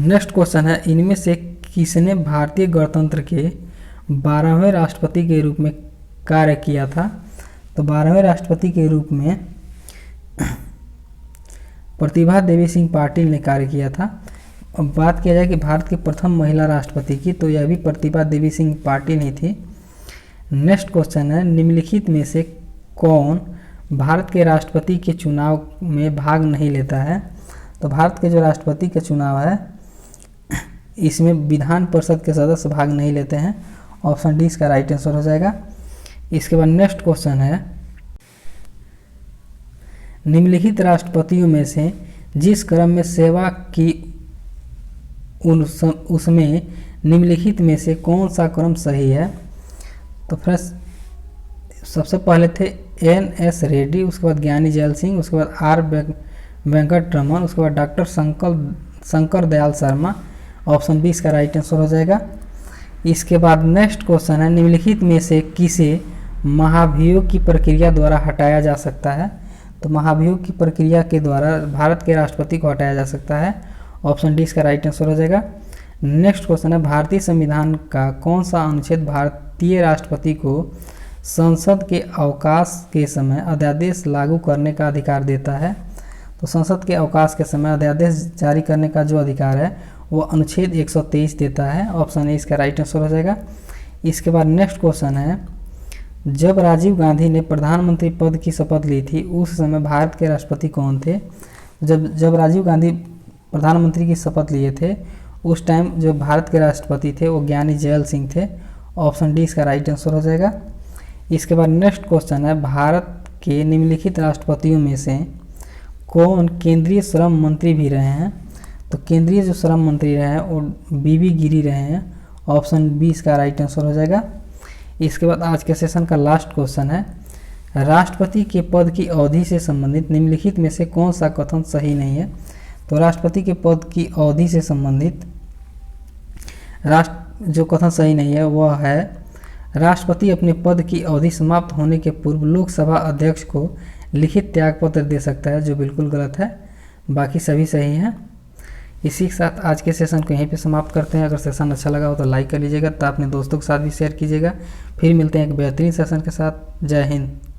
नेक्स्ट क्वेश्चन है, इनमें से किसने भारतीय गणतंत्र के 12वें राष्ट्रपति के रूप में कार्य किया था? तो 12वें राष्ट्रपति के रूप में प्रतिभा देवी सिंह पाटिल ने कार्य किया था। अब बात किया जाए कि भारत की प्रथम महिला राष्ट्रपति की, तो यह भी प्रतिभा देवी सिंह पाटिल ही थी। नेक्स्ट क्वेश्चन है, निम्नलिखित में से कौन भारत के राष्ट्रपति के चुनाव में भाग नहीं लेता है? तो भारत के जो राष्ट्रपति का चुनाव है इसमें विधान परिषद के सदस्य भाग नहीं लेते हैं। ऑप्शन डी इसका राइट आंसर हो जाएगा। इसके बाद नेक्स्ट क्वेश्चन है, निम्नलिखित राष्ट्रपतियों में से जिस क्रम में सेवा की उसमें निम्नलिखित में से कौन सा क्रम सही है? तो फ्रेंड्स, सबसे पहले थे एन.एस. रेड्डी, उसके बाद ज्ञानी जैल सिंह, उसके बाद आर. वेंकटरमन, उसके बाद doctor Shankar Dayal Sharma. Option B इसका राइट आंसर हो जाएगा। इसके बाद नेक्स्ट क्वेश्चन है, निम्नलिखित में से किसे महाभियोग की प्रक्रिया द्वारा हटाया जा सकता है? तो महाभियोग की प्रक्रिया के द्वारा भारत के राष्ट्रपति को हटाया जा सकता है। ऑप्शन डी इसका राइट आंसर हो जाएगा। नेक्स्ट क्वेश्चन है, भारतीय संविधान का कौन सा अनुच्छेद भारतीय राष्ट्रपति को संसद के अवकाश के समय अध्यादेश लागू करने का अधिकार देता है? तो संसद के अवकाश के समय अध्यादेश जारी करने का जो अधिकार है वो अनुच्छेद 123 देता है। ऑप्शन ए इसका राइट आंसर हो जाएगा। इसके बाद नेक्स्ट क्वेश्चन है, जब राजीव गांधी ने प्रधानमंत्री पद की शपथ ली थी उस समय भारत के राष्ट्रपति कौन थे? जब राजीव गांधी प्रधानमंत्री की शपथ लिए थे उस टाइम जो भारत के राष्ट्रपति थे वो ज्ञानी जैल सिंह थे। ऑप्शन डी इसका राइट आंसर हो जाएगा। इसके बाद नेक्स्ट क्वेश्चन है, भारत के निम्नलिखित राष्ट्रपतियों में से कौन केंद्रीय श्रम मंत्री भी रहे हैं? तो केंद्रीय जो श्रम मंत्री रहे हैं वो बीबी गिरी रहे हैं। ऑप्शन बी इसका राइट आंसर हो जाएगा। इसके बाद आज के सेशन का लास्ट क्वेश्चन है, राष्ट्रपति के पद की अवधि से संबंधित निम्नलिखित में से कौन सा कथन सही नहीं है? तो राष्ट्रपति के पद की अवधि से संबंधित जो कथन सही नहीं है वह है, राष्ट्रपति अपने पद की अवधि समाप्त होने के पूर्व लोकसभा अध्यक्ष को लिखित त्यागपत्र दे सकता है, जो बिल्कुल गलत है। बाकी सभी सही हैं। इसी के साथ आज के सेशन को यहीं पे समाप्त करते हैं। अगर सेशन अच्छा लगा हो तो लाइक कर लीजिएगा, तो अपने दोस्तों के साथ भी शेयर कीजिएगा। फिर मिलते हैं एक बेहतरीन सेशन के साथ। जय हिंद।